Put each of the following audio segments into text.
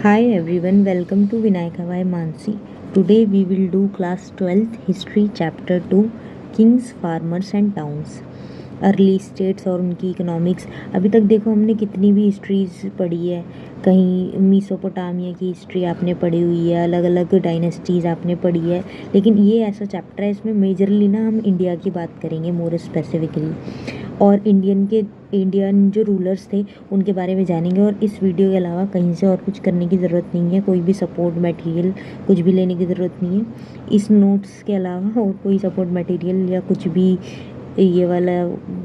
Hi everyone, welcome to Vinayaka by Mansi. Today we will do class 12th history chapter 2 Kings, Farmers and Towns. Early states और उनकी economics. अभी तक देखो हमने कितनी भी हिस्ट्रीज पढ़ी है। कहीं मीसोपोटामिया की हिस्ट्री आपने पढ़ी हुई है, अलग अलग डायनेस्टीज़ आपने पढ़ी है, लेकिन ये ऐसा चैप्टर है इसमें मेजरली ना हम इंडिया की बात करेंगे मोर स्पेसिफिकली, और इंडियन जो रूलर्स थे उनके बारे में जानेंगे। और इस वीडियो के अलावा कहीं से और कुछ करने की ज़रूरत नहीं है, कोई भी सपोर्ट मटेरियल कुछ भी लेने की ज़रूरत नहीं है। इस नोट्स के अलावा और कोई सपोर्ट मटेरियल या कुछ भी ये वाला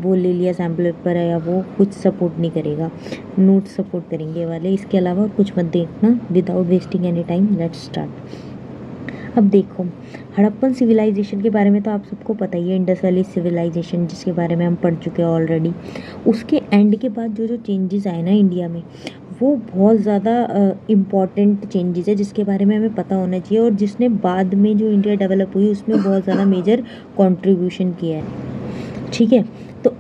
वो ले लिया सैम्पल पेपर है या वो कुछ सपोर्ट नहीं करेगा, नोट्स सपोर्ट करेंगे वाले। इसके अलावा और कुछ मत देखना। Without wasting any time let's start. अब देखो, हड़प्पन सिविलाइजेशन के बारे में तो आप सबको पता ही है, इंडस वैली सिविलाइजेशन जिसके बारे में हम पढ़ चुके हैं ऑलरेडी। उसके एंड के बाद जो जो चेंजेस आए ना इंडिया में, वो बहुत ज़्यादा इम्पॉर्टेंट चेंजेस है जिसके बारे में हमें पता होना चाहिए, और जिसने बाद में जो इंडिया डेवलप हुई उसमें बहुत ज़्यादा मेजर कॉन्ट्रीब्यूशन किया है। ठीक है, तो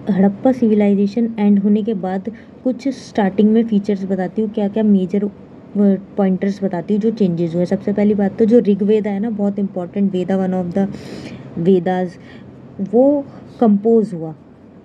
हड़प्पा सिविलाइजेशन एंड होने के बाद कुछ स्टार्टिंग में फीचर्स बताती हूँ, क्या क्या मेजर पॉइंटर्स बताती हूँ जो चेंजेस हुए। सबसे पहली बात तो जो ऋग्वेदा है ना, बहुत important Veda, one of the Vedas, वो कंपोज हुआ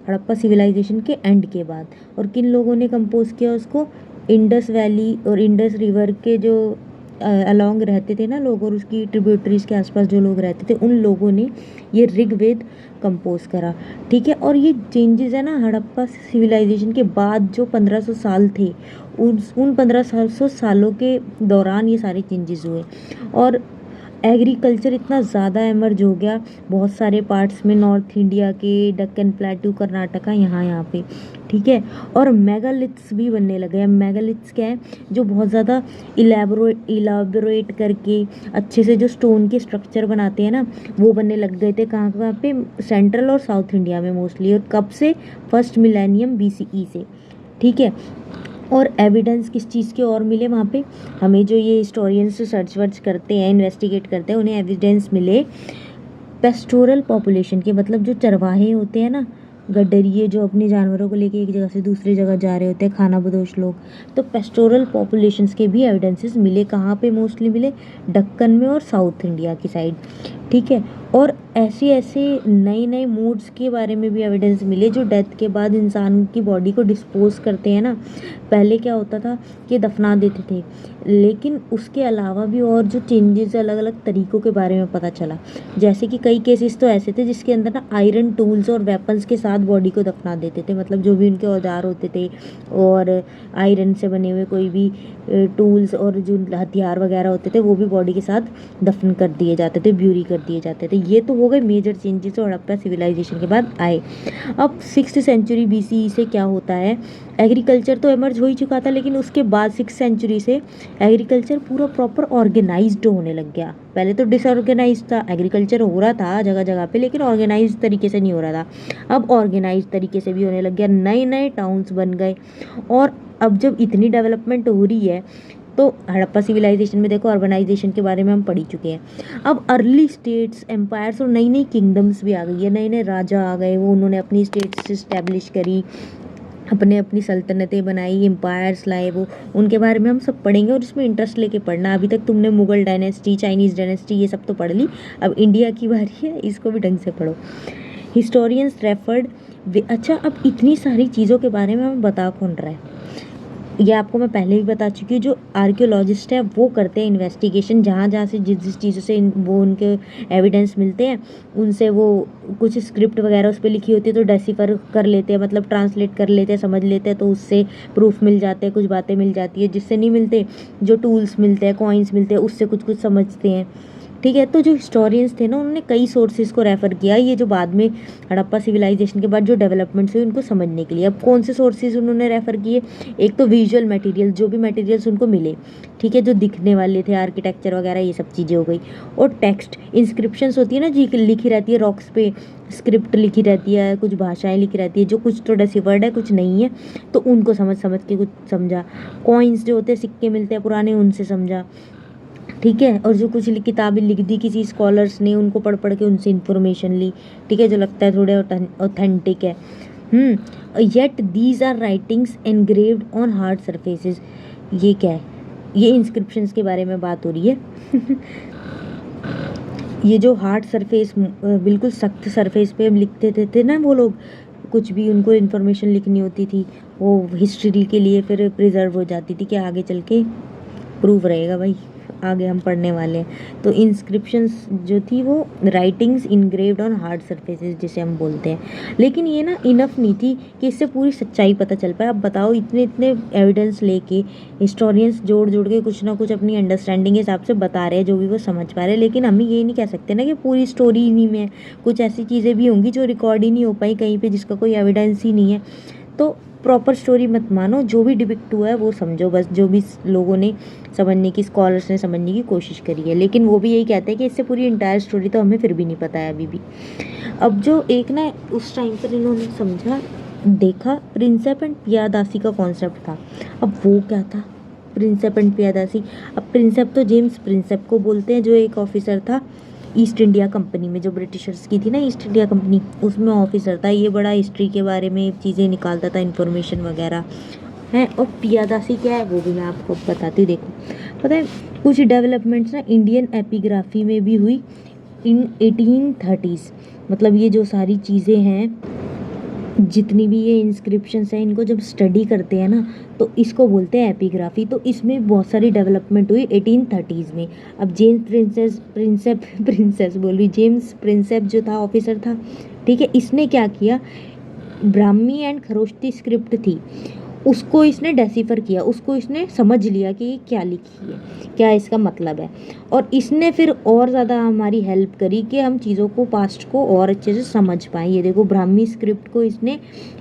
हड़प्पा सिविलाइजेशन के एंड के बाद। और किन लोगों ने कंपोज किया उसको? इंडस वैली और इंडस रिवर के जो अलॉन्ग रहते थे ना लोग, और उसकी ट्रिब्यूटरीज के आसपास जो लोग रहते थे, उन लोगों ने ये ऋग्वेद कंपोज करा। ठीक है, और ये चेंजेस है ना हड़प्पा सिविलाइजेशन के बाद जो 1500 साल थे, उन 1500 सालों के दौरान ये सारे चेंजेस हुए। और एग्रीकल्चर इतना ज़्यादा एमर्ज हो गया बहुत सारे पार्ट्स में, नॉर्थ इंडिया के, दक्कन प्लेटू, कर्नाटका, यहाँ पे। ठीक है, और मेगालिथ्स भी बनने लगे हैं। मेगालिथ्स क्या है? जो बहुत ज़्यादा इलाबोरेट करके अच्छे से जो स्टोन के स्ट्रक्चर बनाते हैं ना, वो बनने लग गए थे। कहाँ कहाँ पे? सेंट्रल और साउथ इंडिया में मोस्टली। और कब से? फर्स्ट मिलेनियम BCE से। ठीक है, और एविडेंस किस चीज़ के और मिले वहाँ पे हमें? जो ये हिस्टोरियंस सर्च वर्च करते हैं, इन्वेस्टिगेट करते हैं, उन्हें एविडेंस मिले पेस्टोरल पॉपुलेशन के। मतलब जो चरवाहे होते हैं ना, गड्डरिए, जो अपने जानवरों को लेके एक जगह से दूसरी जगह जा रहे होते हैं, खाना बदोश लोग, तो पेस्टोरल पॉपुलेशंस के भी एविडेंसेस मिले। कहाँ पे मोस्टली मिले? दक्कन में और साउथ इंडिया की साइड। ठीक है, और ऐसे ऐसे नए नए मूड्स के बारे में भी एविडेंस मिले जो डेथ के बाद इंसान की बॉडी को डिस्पोज करते हैं ना। पहले क्या होता था कि दफना देते थे, लेकिन उसके अलावा भी और जो चेंजेस अलग अलग तरीक़ों के बारे में पता चला। जैसे कि कई केसेस तो ऐसे थे जिसके अंदर ना आयरन टूल्स और वेपन्स के साथ बॉडी को दफना देते थे। मतलब जो भी उनके औजार होते थे और आयरन से बने हुए कोई भी टूल्स और जो हथियार वगैरह होते थे, वो भी बॉडी के साथ दफन कर दिए जाते थे, ब्यूरी कर दिए जाते थे। ये तो हो गए मेजर चेंजेस जो हड़प्पा सिविलाइजेशन के बाद आए। अब 6th सेंचुरी BCE से क्या होता है? एग्रीकल्चर तो एमर्ज हो ही चुका था, लेकिन उसके बाद 6th सेंचुरी से एग्रीकल्चर पूरा प्रॉपर ऑर्गेनाइज्ड होने लग गया। पहले तो डिसऑर्गेनाइज था, एग्रीकल्चर हो रहा था जगह जगह पे, लेकिन ऑर्गेनाइज तरीके से नहीं हो रहा था। अब ऑर्गेनाइज तरीके से भी होने लग गया, नए नए टाउन्स बन गए। और अब जब इतनी डेवलपमेंट हो रही है, तो हड़प्पा सिविलाइजेशन में देखो अर्बनाइजेशन के बारे में हम पढ़ ही चुके हैं। अब अर्ली स्टेट्स, एम्पायर्स और नई नई किंगडम्स भी आ गई है, नए नए राजा आ गए, वो उन्होंने अपनी स्टेट्स इस्टेब्लिश करी, अपनी सल्तनतें बनाई, एम्पायर्स लाए, वो उनके बारे में हम सब पढ़ेंगे। और इसमें इंटरेस्ट लेके पढ़ना। अभी तक तुमने मुगल डायनेस्टी, चाइनीज़ डायनेस्टी, ये सब तो पढ़ ली, अब इंडिया की बारी है, इसको भी ढंग से पढ़ो। Historians referred. अच्छा, अब इतनी सारी चीज़ों के बारे में हमें बता कौन रहा है? ये आपको मैं पहले भी बता चुकी हूँ। जो आर्कियोलॉजिस्ट है वो करते हैं इन्वेस्टिगेशन, जहाँ जहाँ से जिस जिस चीज़ों से वो उनके एविडेंस मिलते हैं, उनसे वो कुछ स्क्रिप्ट वगैरह उस पर लिखी होती है तो डेसिफर कर लेते हैं, मतलब ट्रांसलेट कर लेते हैं, समझ लेते हैं, तो उससे प्रूफ मिल जाते हैं, कुछ बातें मिल जाती है। जिससे नहीं मिलते, जो टूल्स मिलते हैं, कॉइन्स मिलते हैं, उससे कुछ कुछ समझते हैं। ठीक है, तो जो हिस्टोरियंस थे ना, उन्होंने कई सोर्सेज को रेफ़र किया, ये जो बाद में हड़प्पा सिविलाइजेशन के बाद जो डेवलपमेंट्स हुए उनको समझने के लिए। अब कौन से सोर्सेज उन्होंने रेफ़र किए? एक तो विजुअल मटेरियल, जो भी मटेरियल्स उनको मिले, ठीक है, जो दिखने वाले थे, आर्किटेक्चर वगैरह, ये सब चीज़ें हो गई। और टेक्स्ट, इंस्क्रिप्शंस होती है ना जी, लिखी रहती है रॉक्स पे, स्क्रिप्ट लिखी रहती है, कुछ भाषाएं लिखी रहती है, जो कुछ तो डेसिफर्ड है, कुछ नहीं है, तो उनको समझ समझ के कुछ समझा। कॉइन्स जो होते हैं, सिक्के मिलते हैं पुराने, उनसे समझा। ठीक है, और जो कुछ किताबें लिख दी किसी स्कॉलर्स ने, उनको पढ़ पढ़ के उनसे इन्फॉर्मेशन ली। ठीक है, जो लगता है थोड़े ऑथेंटिक है। Yet these are writings engraved on hard surfaces. ये क्या है? ये इंस्क्रिप्शंस के बारे में बात हो रही है। ये जो हार्ड सरफेस, बिल्कुल सख्त सरफेस पे लिखते थे ना वो लोग, कुछ भी उनको इन्फॉर्मेशन लिखनी होती थी वो हिस्ट्री के लिए फिर प्रिजर्व हो जाती थी कि आगे चल के प्रूव रहेगा भाई, आगे हम पढ़ने वाले हैं। तो इंस्क्रिप्शंस जो थी वो writings engraved on hard surfaces जिसे हम बोलते हैं। लेकिन ये ना इनफ नहीं थी कि इससे पूरी सच्चाई पता चल पाए। अब बताओ, इतने इतने एविडेंस लेके हिस्टोरियंस जोड़ जोड़ के कुछ ना कुछ अपनी अंडरस्टैंडिंग के हिसाब से बता रहे हैं जो भी वो समझ पा रहे हैं, लेकिन हम ये नहीं कह सकते ना कि पूरी स्टोरी इन्हीं में है। कुछ ऐसी चीज़ें भी होंगी जो रिकॉर्ड ही नहीं हो पाई कहीं पे, जिसका कोई एविडेंस ही नहीं है। तो प्रॉपर स्टोरी मत मानो, जो भी डिपिक्ट हुआ है वो समझो बस, जो भी लोगों ने समझने की, स्कॉलर्स ने समझने की कोशिश करी है। लेकिन वो भी यही कहते हैं कि इससे पूरी इंटायर स्टोरी तो हमें फिर भी नहीं पता है अभी भी। अब जो एक ना उस टाइम पर इन्होंने समझा, देखा, प्रिंसेप एंड पियादासी का कॉन्सेप्ट था। अब वो क्या था प्रिंसेप एंड पियादासी? अब प्रिंसेप तो जेम्स प्रिंसेप को बोलते हैं, जो एक ऑफिसर था ईस्ट इंडिया कंपनी में, जो ब्रिटिशर्स की थी ना ईस्ट इंडिया कंपनी, उसमें ऑफिसर था। ये बड़ा हिस्ट्री के बारे में चीज़ें निकालता था, इन्फॉर्मेशन वगैरह है। और पियादासी क्या है वो भी मैं आपको बताती हूँ। देखो, पता है कुछ डेवलपमेंट्स ना इंडियन एपिग्राफी में भी हुई इन 1830s। मतलब ये जो सारी चीज़ें हैं, जितनी भी ये इंस्क्रिप्शंस हैं, इनको जब स्टडी करते हैं ना तो इसको बोलते हैं एपिग्राफी। तो इसमें बहुत सारी डेवलपमेंट हुई 1830s में। अब जेम्स प्रिंसेप बोल रही, जेम्स प्रिंसेप जो था ऑफिसर था, ठीक है, इसने क्या किया, ब्राह्मी एंड खरोष्टी स्क्रिप्ट थी, उसको इसने डेसिफर किया, उसको इसने समझ लिया कि ये क्या लिखी है, क्या इसका मतलब है। और इसने फिर और ज़्यादा हमारी हेल्प करी कि हम चीज़ों को, पास्ट को और अच्छे से समझ पाएँ। ये देखो, ब्राह्मी स्क्रिप्ट को इसने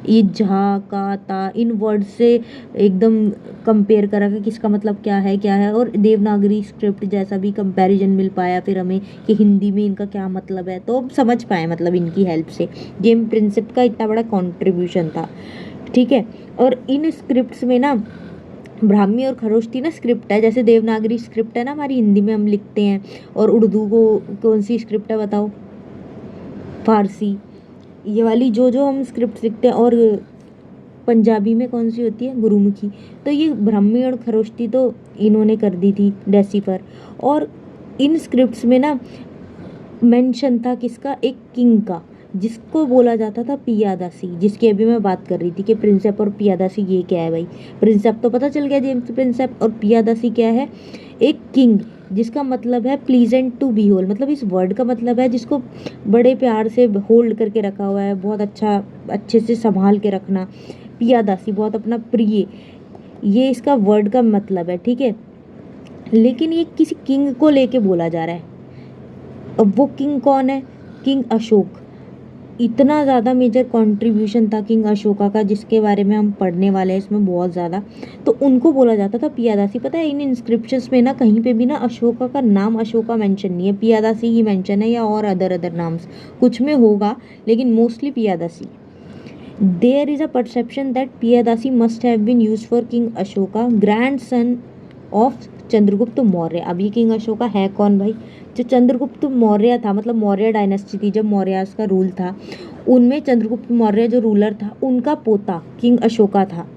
ये झा का ता इन वर्ड से एकदम कंपेयर करा कि किसका मतलब क्या है, और देवनागरी स्क्रिप्ट जैसा भी कंपैरिजन मिल पाया फिर हमें कि हिंदी में इनका क्या मतलब है, तो समझ पाए मतलब इनकी हेल्प से। जेम्स प्रिंसेप का इतना बड़ा कॉन्ट्रीब्यूशन था, ठीक है। और इन स्क्रिप्ट्स में ना ब्राह्मी और खरोष्टी ना स्क्रिप्ट है, जैसे देवनागरी स्क्रिप्ट है ना हमारी हिंदी में हम लिखते हैं, और उर्दू को कौन सी स्क्रिप्ट है बताओ, फारसी, ये वाली जो हम स्क्रिप्ट लिखते हैं। और पंजाबी में कौन सी होती है, गुरुमुखी। तो ये ब्राह्मी और खरोष्टी तो इन्होंने कर दी थी डेसिफर। और इन स्क्रिप्ट्स में ना मेंशन था किसका, एक किंग का, जिसको बोला जाता था पियादासी, जिसकी अभी मैं बात कर रही थी कि प्रिंसेप और पियादासी ये क्या है भाई। प्रिंसेप तो पता चल गया जेम्स प्रिंसेप, और पियादासी क्या है, एक किंग, जिसका मतलब है प्लीजेंट टू बी होल्ड। मतलब इस वर्ड का मतलब है जिसको बड़े प्यार से होल्ड करके रखा हुआ है, बहुत अच्छा, अच्छे से संभाल के रखना। पियादासी बहुत अपना प्रिय, ये इसका वर्ड का मतलब है, ठीक है। लेकिन ये किसी किंग को लेके बोला जा रहा है। अब वो किंग कौन है, किंग अशोक। इतना ज़्यादा मेजर कंट्रीब्यूशन था किंग अशोका का, जिसके बारे में हम पढ़ने वाले हैं इसमें बहुत ज़्यादा। तो उनको बोला जाता था पियादासी। पता है इन इंस्क्रिप्शंस में ना कहीं पे भी ना अशोका का नाम, अशोका मेंशन नहीं है, पियादासी ही मेंशन है, या और अदर नाम्स कुछ में होगा, लेकिन mostly Piyadasi. There is a perception that Piyadasi must have been used for king Ashoka, grand son of Chandragupta Maurya. अब ये किंग अशोका है कौन भाई, जो चंद्रगुप्त मौर्य था, मतलब मौर्य डायनेस्टी थी जब मौर्यास का रूल था, उनमें चंद्रगुप्त मौर्य जो रूलर था उनका पोता किंग अशोका था,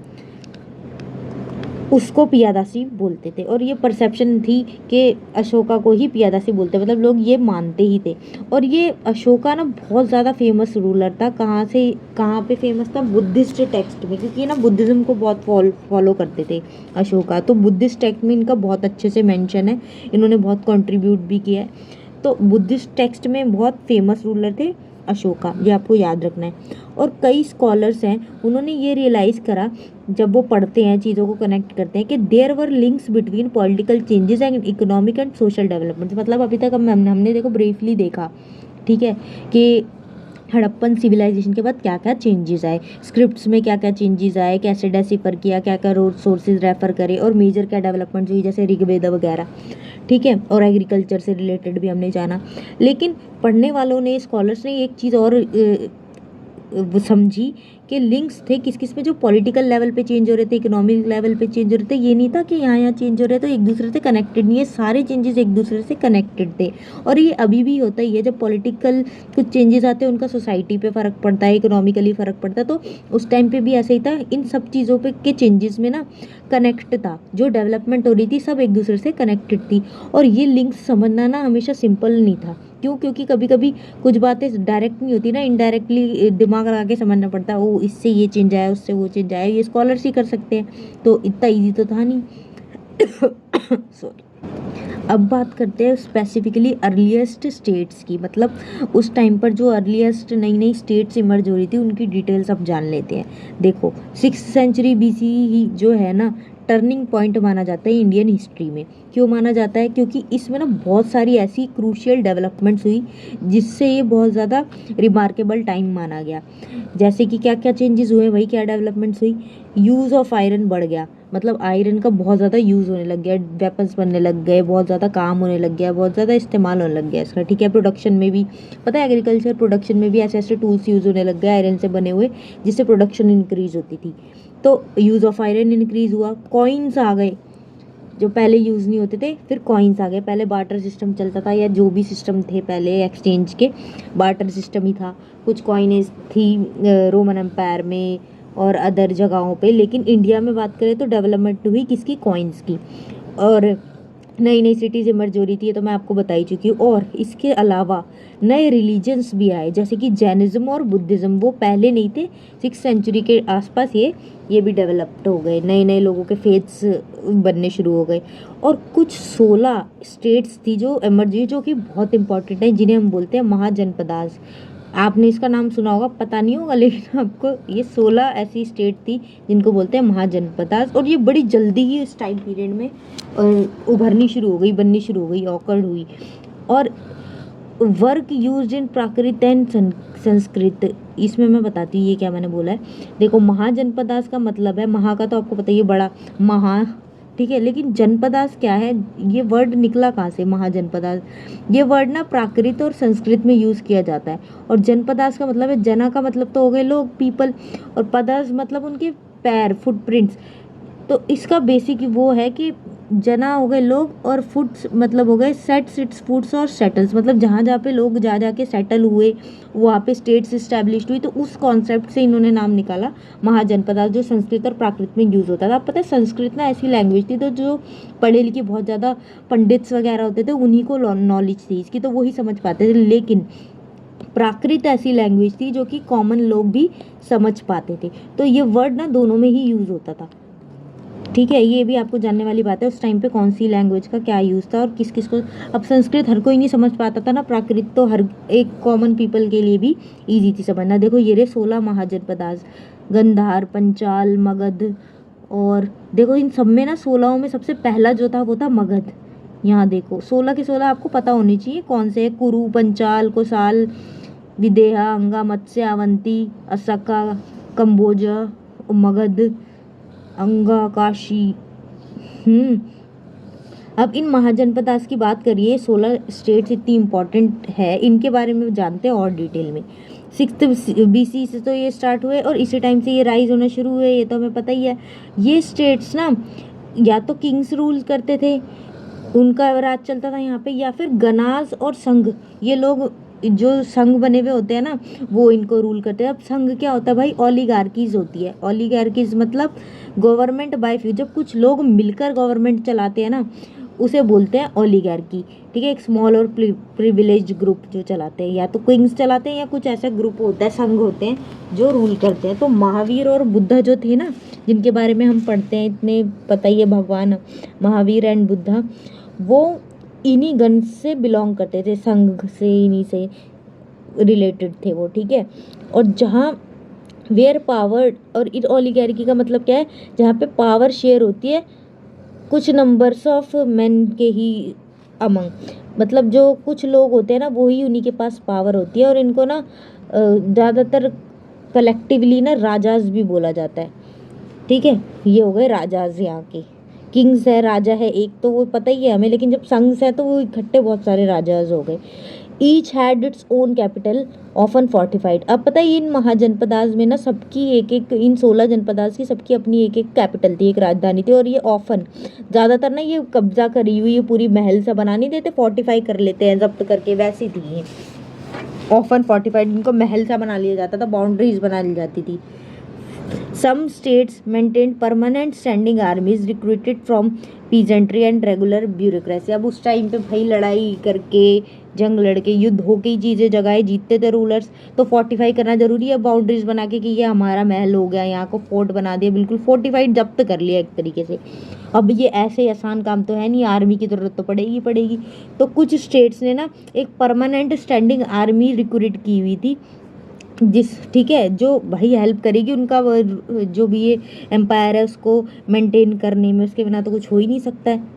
उसको पियादासी बोलते थे। और ये परसेप्शन थी कि अशोका को ही पियादासी बोलते, मतलब लोग ये मानते ही थे। और ये अशोका ना बहुत ज़्यादा फेमस रूलर था। कहाँ पे फेमस था, बुद्धिस्ट टेक्स्ट में, क्योंकि ना बुद्धिज़्म को बहुत फॉलो करते थे अशोका, तो बुद्धिस्ट टेक्स्ट में इनका बहुत अच्छे से मेंशन है, इन्होंने बहुत कंट्रीब्यूट भी किया है। तो बुद्धिस्ट टेक्स्ट में बहुत फेमस रूलर थे अशोका, ये आपको याद रखना है। और कई स्कॉलर्स हैं, उन्होंने ये रियलाइज़ करा जब वो पढ़ते हैं, चीज़ों को कनेक्ट करते हैं, कि there were links between political changes and economic and social development. मतलब अभी तक हमने देखो ब्रीफली देखा, ठीक है, कि हड़प्पन सिविलाइजेशन के बाद क्या क्या चेंजेस आए, स्क्रिप्ट्स में क्या क्या चेंजेस आए, कैसे डेसिफर किया, क्या क्या सोर्सेज रेफर करे, और मेजर क्या डेवलपमेंट हुई, जैसे ऋग्वेद वगैरह, ठीक है। और एग्रीकल्चर से रिलेटेड भी हमने जाना। लेकिन पढ़ने वालों ने, स्कॉलर्स ने एक चीज़ और समझी के लिंक्स थे किस किस पे, जो पॉलिटिकल लेवल पे चेंज हो रहे थे, इकोनॉमिक लेवल पे चेंज हो रहे थे। ये नहीं था कि यहाँ चेंज हो रहे तो एक दूसरे से कनेक्टेड नहीं है, सारे चेंजेस एक दूसरे से कनेक्टेड थे। और ये अभी भी होता ही है, जब पॉलिटिकल कुछ चेंजेस आते हैं उनका सोसाइटी पे फ़र्क पड़ता है, इकोनॉमिकली फ़र्क पड़ता है, तो उस टाइम पे भी ऐसे ही था। इन सब चीज़ों पे के चेंजेस में ना कनेक्ट था, जो डेवलपमेंट हो रही थी सब एक दूसरे से कनेक्टेड थी। और ये लिंक्स समझना ना हमेशा सिंपल नहीं था। क्यों? क्योंकि कभी कभी कुछ बातें डायरेक्ट नहीं होती ना, इनडायरेक्टली दिमाग लगा के समझना पड़ता है। ओ, इससे ये चेंज आया, उससे वो चेंज आया, ये स्कॉलर्स ही कर सकते हैं, तो इतना ईजी तो था नहीं। सॉरी। अब बात करते हैं स्पेसिफिकली अर्लीस्ट स्टेट्स की, मतलब उस टाइम पर जो अर्लीस्ट नई नई स्टेट्स इमर्ज हो रही थी उनकी डिटेल्स अब जान लेते हैं। देखो 6th सेंचुरी BC ही जो है ना टर्निंग पॉइंट माना जाता है इंडियन हिस्ट्री में। क्यों माना जाता है? क्योंकि इसमें ना बहुत सारी ऐसी क्रूशियल डेवलपमेंट्स हुई जिससे ये बहुत ज़्यादा रिमार्केबल टाइम माना गया। जैसे कि क्या क्या चेंजेस हुए भाई, क्या डेवलपमेंट्स हुई? यूज़ ऑफ आयरन बढ़ गया, मतलब आयरन का बहुत ज़्यादा यूज़ होने लग गया, वेपन्स बनने लग गए, बहुत ज़्यादा काम होने लग गया, बहुत ज़्यादा इस्तेमाल होने लग गया इसका। ठीक है, प्रोडक्शन में भी पता है, एग्रीकल्चर प्रोडक्शन में भी ऐसे ऐसे टूल्स यूज़ होने लग गए आयरन से बने हुए, जिससे प्रोडक्शन इंक्रीज़ होती थी। तो यूज़ ऑफ आयरन इंक्रीज़ हुआ, कॉइन्स आ गए जो पहले यूज़ नहीं होते थे, फिर कॉइन्स आ गए। पहले बार्टर सिस्टम चलता था, या जो भी सिस्टम थे पहले एक्सचेंज के, बार्टर सिस्टम ही था। कुछ कॉइनेज थी रोमन एम्पायर में और अदर जगहों पे, लेकिन इंडिया में बात करें तो डेवलपमेंट हुई किसकी? कॉइन्स की। और नई नई सिटीज़ इमर्ज हो रही थी, ये तो मैं आपको बता ही चुकी हूँ। और इसके अलावा नए रिलीजन्स भी आए, जैसे कि जैनिज़्म और बुद्धिज़्म, वो पहले नहीं थे, 6th सेंचुरी के आसपास ये भी डेवलप्ड हो गए, नए नए लोगों के फेथ्स बनने शुरू हो गए। और कुछ 16 स्टेट्स थी जो इमर्ज हुई, जो कि बहुत इंपॉर्टेंट है, जिन्हें हम बोलते हैं महाजनपदास। आपने इसका नाम सुना होगा, पता नहीं होगा, लेकिन आपको ये 16 ऐसी स्टेट थी जिनको बोलते हैं महाजनपदास। और ये बड़ी जल्दी ही इस टाइम पीरियड में उभरनी शुरू हो गई, बननी शुरू हो गई, ऑकर्ड हुई। और work used in Prakrit and Sanskrit, इसमें मैं बताती हूँ ये क्या मैंने बोला है। देखो महाजनपदास का मतलब है, महा का तो आपको पता ही है, बड़ा महा, ठीक है, लेकिन जनपदास क्या है? ये वर्ड निकला कहाँ से महाजनपदास? ये वर्ड ना प्राकृत और संस्कृत में यूज़ किया जाता है। और जनपदास का मतलब है, जना का मतलब तो हो गए लोग, पीपल, और पदास मतलब उनके पैर, फुटप्रिंट्स। तो इसका बेसिक वो है कि जना हो गए लोग, और फुट्स मतलब हो गए सेट, सिट्स, फुट्स और सेटल्स, मतलब जहाँ जहाँ पे लोग जा जा के सेटल हुए, वहाँ पे स्टेट्स इस्टेब्लिश हुई। तो उस कॉन्सेप्ट से इन्होंने नाम निकाला महाजनपदास, जो संस्कृत और प्राकृत में यूज़ होता था। अब पता है संस्कृत ना ऐसी लैंग्वेज थी, तो जो पढ़े लिखे बहुत ज़्यादा पंडित्स वगैरह होते थे उन्हीं को नॉलेज थी इसकी, तो वही समझ पाते थे। लेकिन प्राकृत ऐसी लैंग्वेज थी जो कि कॉमन लोग भी समझ पाते थे। तो ये वर्ड ना दोनों में ही यूज़ होता था। ठीक है, ये भी आपको जानने वाली बात है, उस टाइम पे कौन सी लैंग्वेज का क्या यूज़ था और किस किस को। अब संस्कृत हर कोई नहीं समझ पाता था ना, प्राकृत तो हर एक कॉमन पीपल के लिए भी ईजी थी समझना। देखो ये रहे 16 महाजनपदास, गंधार, पंचाल, मगध। और देखो इन सब में ना 16 में सबसे पहला जो था वो था मगध। यहाँ देखो 16 के 16 आपको पता होनी चाहिए कौन से है, कुरु, पंचाल, कोसाल, विदेहा, अंगा, मत्स्य, अवंती, असका, कंबोजा, मगध, अंगा, काशी। अब इन महाजनपदास की बात करिए, 16 स्टेट्स इतनी इंपॉर्टेंट है, इनके बारे में जानते हैं और डिटेल में। 6th BC से तो ये स्टार्ट हुए और इसी टाइम से ये राइज होना शुरू हुए, ये तो हमें पता ही है। ये स्टेट्स ना या तो किंग्स रूल करते थे, उनका राज चलता था यहाँ पे, या फिर गनाज और संघ, ये लोग जो संघ बने हुए होते हैं ना वो इनको रूल करते हैं। अब संघ क्या होता है भाई? ओलिगार्कीज होती है। ओलिगार्कीज मतलब गवर्नमेंट बाय फ्यू, जब कुछ लोग मिलकर गवर्नमेंट चलाते हैं ना उसे बोलते हैं ओलिगार्की। ठीक है, एक स्मॉल और प्रिविलेज ग्रुप जो चलाते हैं, या तो किंग्स चलाते हैं या कुछ ऐसा ग्रुप होता है, संघ होते हैं जो रूल करते हैं। तो महावीर और बुद्धा जो थे ना, जिनके बारे में हम पढ़ते हैं, इतने पता ही है, भगवान महावीर एंड बुद्धा, वो इन्हीं गण से बिलोंग करते थे, संघ से, इन्हीं से रिलेटेड थे वो। ठीक है, और जहाँ वेयर पावर, और इन ओलिगार्की का मतलब क्या है? जहाँ पे पावर शेयर होती है कुछ नंबर्स ऑफ मैन के ही अमंग, मतलब जो कुछ लोग होते हैं ना वो ही उन्हीं के पास पावर होती है। और इनको ना ज़्यादातर कलेक्टिवली ना राजाज भी बोला जाता है। ठीक है, ये हो गए राजाज यहाँ के। किंग्स है, राजा है एक, तो वो पता ही है हमें, लेकिन जब संघ है तो वो इकट्ठे बहुत सारे राजाज हो गए। Each had its own capital often fortified. अब पता है इन महाजनपदास में ना सबकी एक एक, इन 16 जनपदास की सबकी अपनी एक एक कैपिटल थी, एक राजधानी थी। और ये ऑफन ज़्यादातर ना ये कब्जा करी हुई, ये पूरी महल सा बना नहीं देते, फोर्टिफाई कर लेते हैं जब्त करके, वैसी थी ये। ऑफन फोर्टिफाइड, इनको महल सा बना लिया जाता था, बाउंड्रीज बना ली जाती थी। Some states maintained permanent standing armies recruited from peasantry and regular bureaucracy। अब उस टाइम पे भाई लड़ाई करके, जंग लड़के, युद्ध होके ही चीज़ें जगह जीतते थे रूलर्स, तो फोर्टिफाई करना जरूरी है, बाउंड्रीज बना के कि ये हमारा महल हो गया, यहाँ को फोर्ट बना दिया, बिल्कुल फोर्टिफाइड जब्त कर लिया एक तरीके से। अब ये ऐसे आसान काम तो है नहीं, आर्मी की ज़रूरत तो पड़ेगी पड़ेगी। तो कुछ स्टेट्स ने ना एक परमानेंट स्टैंडिंग आर्मी रिक्रूट की हुई थी, जिस, ठीक है, जो भाई हेल्प करेगी उनका जो भी ये एम्पायर है उसको मेंटेन करने में, उसके बिना तो कुछ हो ही नहीं सकता है।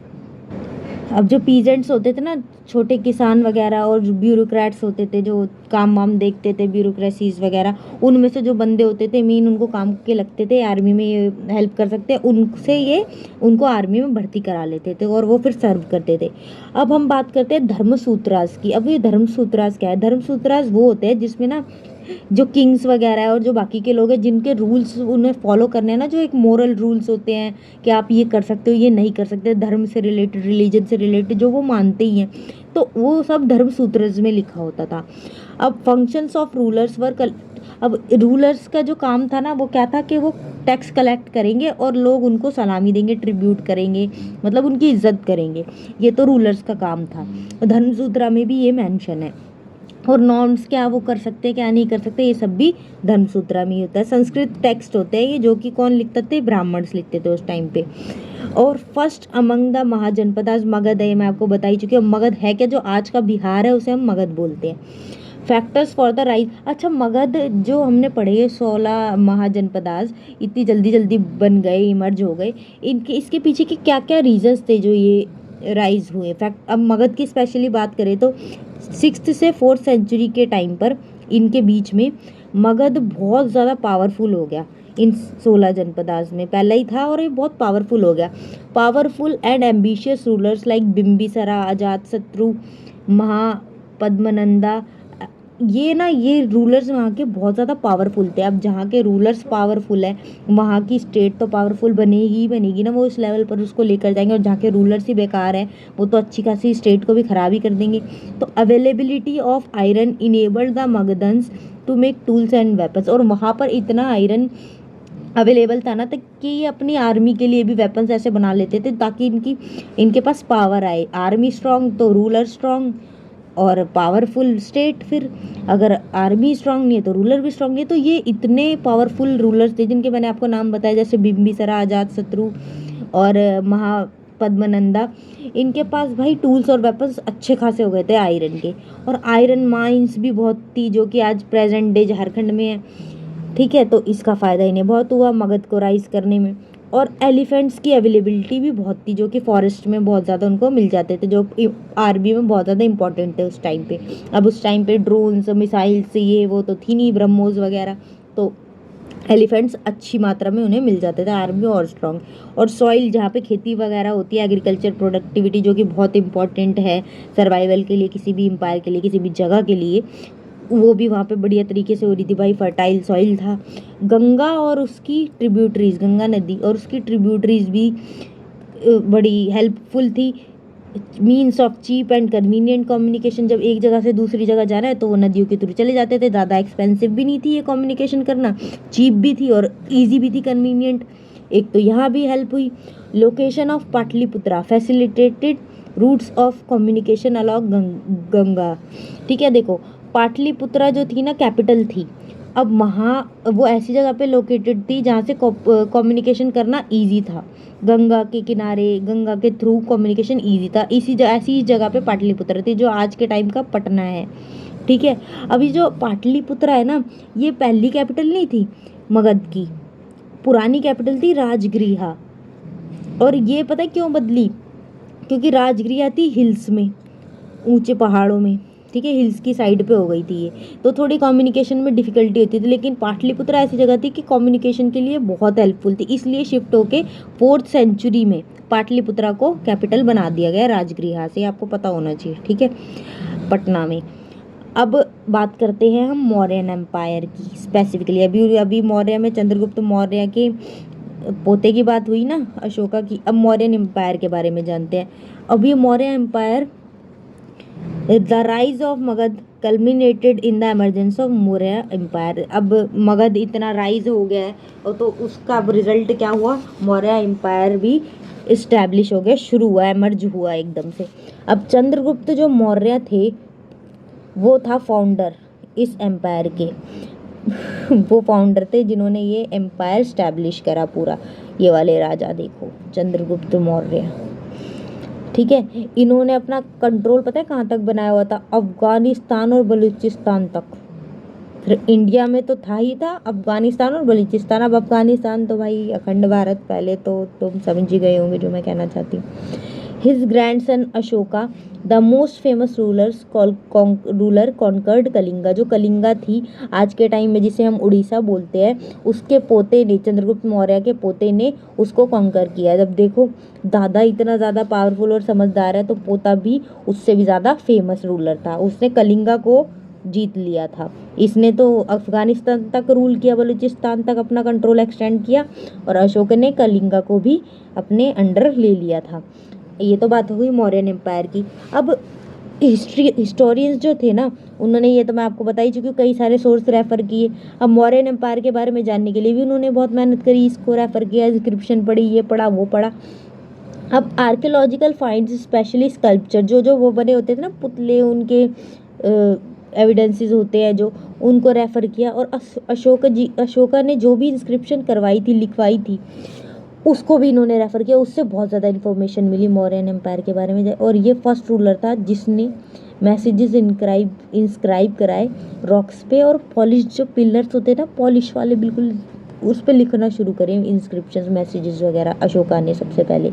अब जो पीजेंट्स होते थे ना, छोटे किसान वगैरह, और जो ब्यूरोक्रेट्स होते थे जो काम वाम देखते थे, ब्यूरोक्रेसीज वगैरह, उनमें से जो बंदे होते थे मेन, उनको काम के लगते थे, आर्मी में ये हेल्प कर सकते हैं, उनसे ये उनको आर्मी में भर्ती करा लेते थे और वो फिर सर्व करते थे। अब हम बात करते हैं धर्मसूत्रास की। अब ये धर्मसूत्रास क्या है? धर्मसूत्रास वो होते हैं जिसमें ना जो किंग्स वगैरह है और जो बाकी के लोग हैं जिनके रूल्स उन्हें फॉलो करने हैं ना, जो एक मोरल रूल्स होते हैं कि आप ये कर सकते हो, ये नहीं कर सकते, धर्म से रिलेटेड, रिलीजन से रिलेटेड, जो वो मानते ही हैं, तो वो सब धर्म सूत्रज में लिखा होता था। अब फंक्शंस ऑफ रूलर्स वर, अब रूलर्स का जो काम था ना वो क्या था कि वो टैक्स कलेक्ट करेंगे और लोग उनको सलामी देंगे, ट्रिब्यूट करेंगे, मतलब उनकी इज्जत करेंगे, ये तो रूलर्स का काम था। धर्मसूत्रा में भी ये मेंशन है। और नॉर्म्स क्या वो कर सकते हैं, क्या नहीं कर सकते, ये सब भी धर्मसूत्रा में ही होता है। संस्कृत टेक्स्ट होते हैं ये, जो कि कौन लिखते थे? ब्राह्मण्स लिखते थे उस टाइम पे। और फर्स्ट अमंग द महाजनपद, आज मगध है, मैं आपको बता ही चुकी हूँ। मगध है क्या? जो आज का बिहार है उसे हम मगध बोलते हैं। फैक्टर्स फॉर द राइज, अच्छा मगध जो हमने पढ़े 16 महाजनपदास इतनी जल्दी जल्दी बन गए, इमर्ज हो गए, इनके इसके पीछे के क्या क्या रीजंस थे जो ये राइज हुए? फैक्ट, अब मगध की स्पेशली बात करें तो 6th से 4th सेंचुरी के टाइम पर इनके बीच में मगध बहुत ज़्यादा पावरफुल हो गया। इन 16 जनपदास में पहला ही था और ये बहुत पावरफुल हो गया। Powerful and ambitious rulers like Bimbisara, Ajatashatru, Mahapadmananda, ये रूलर्स वहाँ के बहुत ज़्यादा पावरफुल थे। अब जहाँ के रूलर्स पावरफुल है, वहाँ की स्टेट तो पावरफुल बनेगी ही बनेगी ना, वो इस लेवल पर उसको लेकर जाएंगे। और जहाँ के रूलर्स ही बेकार है, वो तो अच्छी खासी स्टेट को भी ख़राब ही कर देंगे। तो availability of iron enabled the Magadhans to make tools and weapons, और वहाँ पर इतना आयरन अवेलेबल था ना तक कि ये अपनी आर्मी के लिए भी वेपन्स ऐसे बना लेते थे ताकि इनके पास पावर आए। आर्मी स्ट्रांग तो रूलर स्ट्रांग, और पावरफुल स्टेट, फिर अगर आर्मी स्ट्रांग नहीं है तो रूलर भी स्ट्रांग नहीं है। तो ये इतने पावरफुल रूलर्स थे जिनके मैंने आपको नाम बताया, जैसे बिम्बिसारा, अजातशत्रु और महापद्मनंदा। इनके पास भाई टूल्स और वेपन्स अच्छे खासे हो गए थे आयरन के, और आयरन माइंस भी बहुत थी जो कि आज प्रेजेंट डे झारखंड में है। ठीक है, तो इसका फ़ायदा इन्हें बहुत हुआ मगध को राइज करने में। और एलिफेंट्स की अवेलेबिलिटी भी बहुत थी, जो कि फॉरेस्ट में बहुत ज़्यादा उनको मिल जाते थे, जो आर्मी में बहुत ज़्यादा इंपॉर्टेंट थे उस टाइम पे। अब उस टाइम पे ड्रोन्स, मिसाइल्स, ये वो तो थी नहीं, ब्रह्मोस वगैरह, तो एलिफेंट्स अच्छी मात्रा में उन्हें मिल जाते थे, आर्मी और स्ट्रॉन्ग। और सॉइल जहाँ पे खेती वगैरह होती है, एग्रीकल्चर प्रोडक्टिविटी जो कि बहुत इंपॉर्टेंट है सर्वाइवल के लिए, किसी भी एम्पायर के लिए, किसी भी जगह के लिए, वो भी वहाँ पे बढ़िया तरीके से हो रही थी भाई। फर्टाइल सॉइल था। गंगा और उसकी ट्रिब्यूटरीज, गंगा नदी और उसकी ट्रिब्यूटरीज भी बड़ी हेल्पफुल थी। Means of cheap and convenient communication, जब एक जगह से दूसरी जगह जाना है तो वो नदियों के थ्रू चले जाते थे। ज़्यादा एक्सपेंसिव भी नहीं थी ये कम्युनिकेशन करना, चीप भी थी और ईजी भी थी, कन्वीनियंट। एक तो यहाँ भी हेल्प हुई। Location of Pataliputra facilitated routes of communication along Ganga. ठीक है, देखो पाटलिपुत्रा जो थी ना, कैपिटल थी। अब वो ऐसी जगह पे लोकेटेड थी जहाँ से कम्युनिकेशन करना इजी था, गंगा के किनारे, गंगा के थ्रू कम्युनिकेशन इजी था। ऐसी जगह पे पाटलिपुत्र थी, जो आज के टाइम का पटना है। ठीक है, अभी जो पाटलिपुत्र है ना, ये पहली कैपिटल नहीं थी मगध की, पुरानी कैपिटल थी राजगृहा। और ये पता है क्यों बदली? क्योंकि राजगृहा थी हिल्स में, ऊंचे पहाड़ों में। ठीक है, हिल्स की साइड पे हो गई थी ये, तो थोड़ी कम्युनिकेशन में डिफिकल्टी होती थी। लेकिन पाटलिपुत्र ऐसी जगह थी कि कम्युनिकेशन के लिए बहुत हेल्पफुल थी, इसलिए शिफ्ट होके 4th सेंचुरी में पाटलिपुत्रा को कैपिटल बना दिया गया राजगृहा से, आपको पता होना चाहिए। ठीक है, पटना में। अब बात करते हैं हम मौर्यन एम्पायर की स्पेसिफिकली। अभी अभी मौर्य में चंद्रगुप्त मौर्य के पोते की बात हुई ना, अशोका की। अब मौर्यन एम्पायर के बारे में जानते हैं। अब ये Maurya empire, the rise of Magadha culminated in the emergence of Maurya empire. अब मगध इतना राइज हो गया है और तो उसका अब रिजल्ट क्या हुआ, मौर्य एम्पायर भी इस्टेब्लिश हो गया, शुरू हुआ, एमर्ज हुआ एकदम से। अब चंद्रगुप्त जो मौर्य थे वो था फाउंडर इस एम्पायर के। वो फाउंडर थे जिन्होंने ये एम्पायर स्टैब्लिश करा पूरा। ये वाले राजा देखो, चंद्रगुप्त मौर्य, ठीक है। इन्होंने अपना कंट्रोल पता है कहाँ तक बनाया हुआ था, अफगानिस्तान और बलूचिस्तान तक। फिर इंडिया में तो था ही था, अफगानिस्तान और बलूचिस्तान। अब अफगानिस्तान तो भाई अखंड भारत, पहले तो तुम समझ ही गए होंगे जो मैं कहना चाहती हूँ। His grandson Ashoka the most famous ruler conquered Kalinga. जो कलिंगा थी आज के टाइम में जिसे हम उड़ीसा बोलते हैं, उसके पोते ने, चंद्रगुप्त मौर्य के पोते ने उसको कॉन्कर किया। जब देखो दादा इतना ज़्यादा पावरफुल और समझदार है तो पोता भी उससे भी ज़्यादा फेमस रूलर था। उसने कलिंगा को जीत लिया था। इसने तो अफगानिस्तान तक रूल किया, बलूचिस्तान तक अपना कंट्रोल एक्सटेंड किया, और अशोक ने कलिंगा को भी अपने अंडर ले लिया था। ये तो बात हुई मौर्यन एम्पायर की। अब हिस्टोरियंस जो थे ना, उन्होंने, ये तो मैं आपको बता ही चुकी हूँ, कई सारे सोर्स रेफर किए। अब मौर्यन एम्पायर के बारे में जानने के लिए भी उन्होंने बहुत मेहनत करी, इसको रेफर किया, इंस्क्रिप्शन पढ़ी, ये पढ़ा वो पढ़ा। अब आर्कियोलॉजिकल फाइंड्स, स्पेशली स्कल्पचर, जो वो बने होते थे ना पुतले, उनके एविडेंसेस होते हैं जो, उनको रेफर किया। और अशोका ने जो भी इंस्क्रिप्शन करवाई थी, लिखवाई थी, उसको भी इन्होंने रेफर किया। उससे बहुत ज़्यादा इन्फॉर्मेशन मिली मौर्यन एम्पायर के बारे में। और ये फर्स्ट रूलर था जिसने मैसेजेस इंस्क्राइब कराए रॉक्स पे, और पॉलिश जो पिलर्स होते हैं ना, पॉलिश वाले, बिल्कुल उस पर लिखना शुरू करें इंस्क्रिप्शन, मैसेजेस वगैरह अशोका ने सबसे पहले।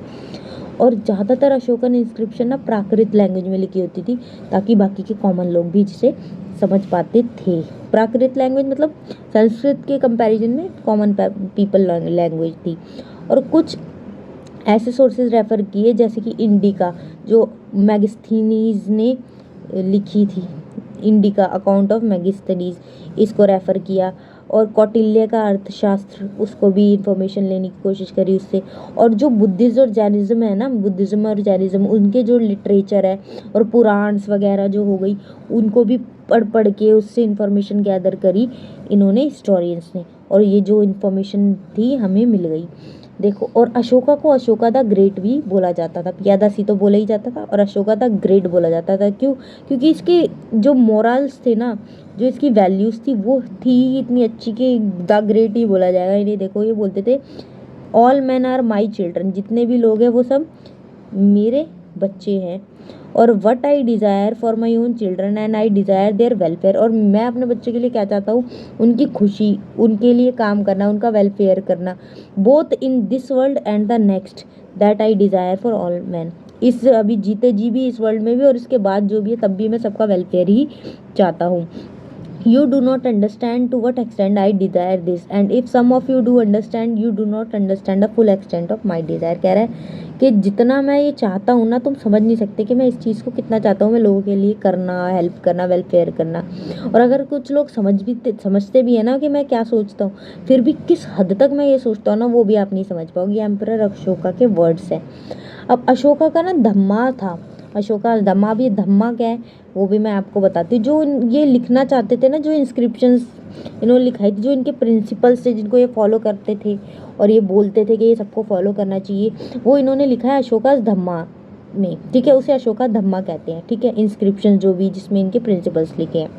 और ज़्यादातर अशोकन इंस्क्रिप्शन ना प्राकृत लैंग्वेज में लिखी होती थी, ताकि बाकी के कॉमन लोग भी जिसे समझ पाते थे। प्राकृत लैंग्वेज मतलब संस्कृत के कंपैरिजन में कॉमन पीपल लैंग्वेज थी। और कुछ ऐसे सोर्सेज रेफर किए जैसे कि इंडिका, जो मैगस्थनीज ने लिखी थी, इंडिका अकाउंट ऑफ मैगस्थनीज, इसको रेफ़र किया। और कौटिल्य का अर्थशास्त्र, उसको भी इंफॉर्मेशन लेने की कोशिश करी उससे। और जो बुद्धिज़्म और जैनिज़्म है ना, बुद्धिज़्म और जैनिज़्म, उनके जो लिटरेचर है और पुराण्स वगैरह जो हो गई, उनको भी पढ़ के उससे इंफॉर्मेशन गैदर करी इन्होंने, हिस्टोरियंस ने। और ये जो इंफॉर्मेशन थी हमें मिल गई, देखो। और अशोका को अशोका द ग्रेट भी बोला जाता था, पियादासी तो बोला ही जाता था, और अशोका द ग्रेट बोला जाता था। क्यों? क्योंकि इसके जो मोरल्स थे ना, जो इसकी वैल्यूज़ थी, वो थी इतनी अच्छी कि द ग्रेट ही बोला जाएगा इन्हें। देखो ये बोलते थे, all men are my children, जितने भी लोग हैं वो सब मेरे बच्चे हैं। और what I desire for my own children and I desire their welfare, और मैं अपने बच्चे के लिए क्या चाहता हूँ, उनकी खुशी, उनके लिए काम करना, उनका वेलफेयर करना। Both in this world and the next that I desire for all man, इस अभी जीते जी भी, इस वर्ल्ड में भी, और इसके बाद जो भी है तब भी मैं सबका वेलफेयर ही चाहता हूँ। You do not understand to what extent I desire this, and if some of you do understand, you do not understand the full extent of my desire। कह रहा है कि जितना मैं ये चाहता हूँ ना, तुम समझ नहीं सकते कि मैं इस चीज़ को कितना चाहता हूँ, मैं लोगों के लिए करना, हेल्प करना, वेलफेयर करना। और अगर कुछ लोग समझते भी है ना कि मैं क्या सोचता हूँ, फिर भी किस हद तक मैं ये सोचता हूँ ना, वो भी आप नहीं समझ पाओगे। एम्परर अशोका के वर्ड्स हैं। अब अशोका का ना धम्मा था, अशोका धम्मा। भी धम्मा क्या है वो भी मैं आपको बताती हूँ। जो ये लिखना चाहते थे ना, जो इंस्क्रिप्शंस इन्होंने लिखाई थी, जो इनके प्रिंसिपल्स थे जिनको ये फॉलो करते थे और ये बोलते थे कि ये सबको फॉलो करना चाहिए, वो इन्होंने लिखा है अशोका धम्मा में, ठीक है। उसे अशोका धम्मा कहते हैं, ठीक है। इंस्क्रिप्शन जो भी जिसमें इनके प्रिंसिपल्स लिखे हैं,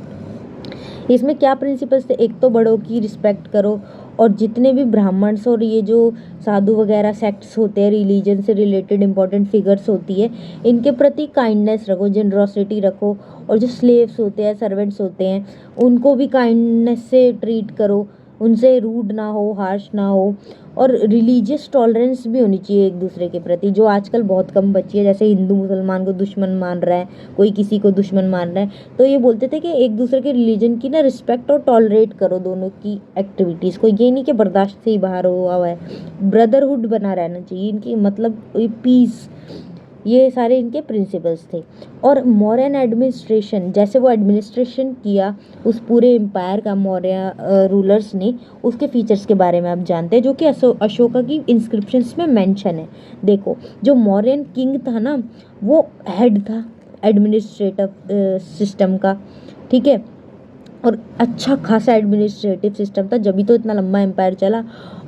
इसमें क्या प्रिंसिपल्स थे, एक तो बड़ों की रिस्पेक्ट करो, और जितने भी ब्राह्मण्स और ये जो साधु वगैरह सेक्ट्स होते हैं, रिलीजन से रिलेटेड इंपॉर्टेंट फिगर्स होती है, इनके प्रति काइंडनेस रखो, जनरॉसिटी रखो। और जो स्लेव्स होते हैं, सर्वेंट्स होते हैं, उनको भी काइंडनेस से ट्रीट करो, उनसे रूड ना हो, हार्श ना हो। और रिलीजियस टॉलरेंस भी होनी चाहिए एक दूसरे के प्रति, जो आजकल बहुत कम बची है। जैसे हिंदू मुसलमान को दुश्मन मान रहा है, कोई किसी को दुश्मन मान रहा है, तो ये बोलते थे कि एक दूसरे के रिलीजन की ना रिस्पेक्ट और टॉलरेट करो दोनों की एक्टिविटीज़ को। ये नहीं कि बर्दाश्त से ही बाहर हुआ है, ब्रदरहुड बना रहना चाहिए इनकी, मतलब पीस, ये सारे इनके प्रिंसिपल्स थे। और मौर्यन एडमिनिस्ट्रेशन, जैसे वो एडमिनिस्ट्रेशन किया उस पूरे एम्पायर का मौर्य रूलर्स ने, उसके फीचर्स के बारे में आप जानते हैं, जो कि अशोका की इंस्क्रिप्शंस में मेंशन है। देखो, जो मौर्यन किंग था ना, वो हेड था एडमिनिस्ट्रेटिव सिस्टम का, ठीक है, और अच्छा खासा एडमिनिस्ट्रेटिव सिस्टम था, जब भी तो इतना लंबा एम्पायर चला।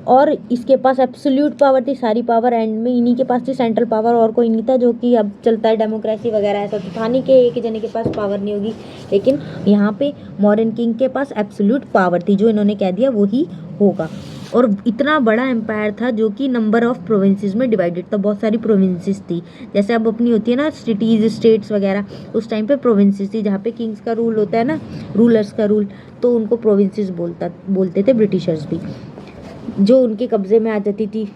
और इसके पास एब्सोल्यूट पावर थी, सारी पावर एंड में इन्हीं के पास थी, सेंट्रल पावर और कोई नहीं था, जो कि अब चलता है डेमोक्रेसी वगैरह, ऐसा तो था नहीं कि एक ही जने के पास पावर नहीं होगी। लेकिन यहाँ पे मॉडर्न किंग के पास एब्सोल्यूट पावर थी, जो इन्होंने कह दिया वही होगा। और इतना बड़ा एम्पायर था जो कि नंबर ऑफ प्रोविंसेस में डिवाइडेड था, बहुत सारी प्रोविंसेस थी, जैसे अब अपनी होती है ना सिटीज स्टेट्स वगैरह, उस टाइम पे प्रोविंसेस थी, जहाँ पे किंग्स का रूल होता है ना, रूलर्स का रूल, तो उनको प्रोविंसेस बोलते थे ब्रिटिशर्स भी। जो उनके कब्जे में आ जाती थी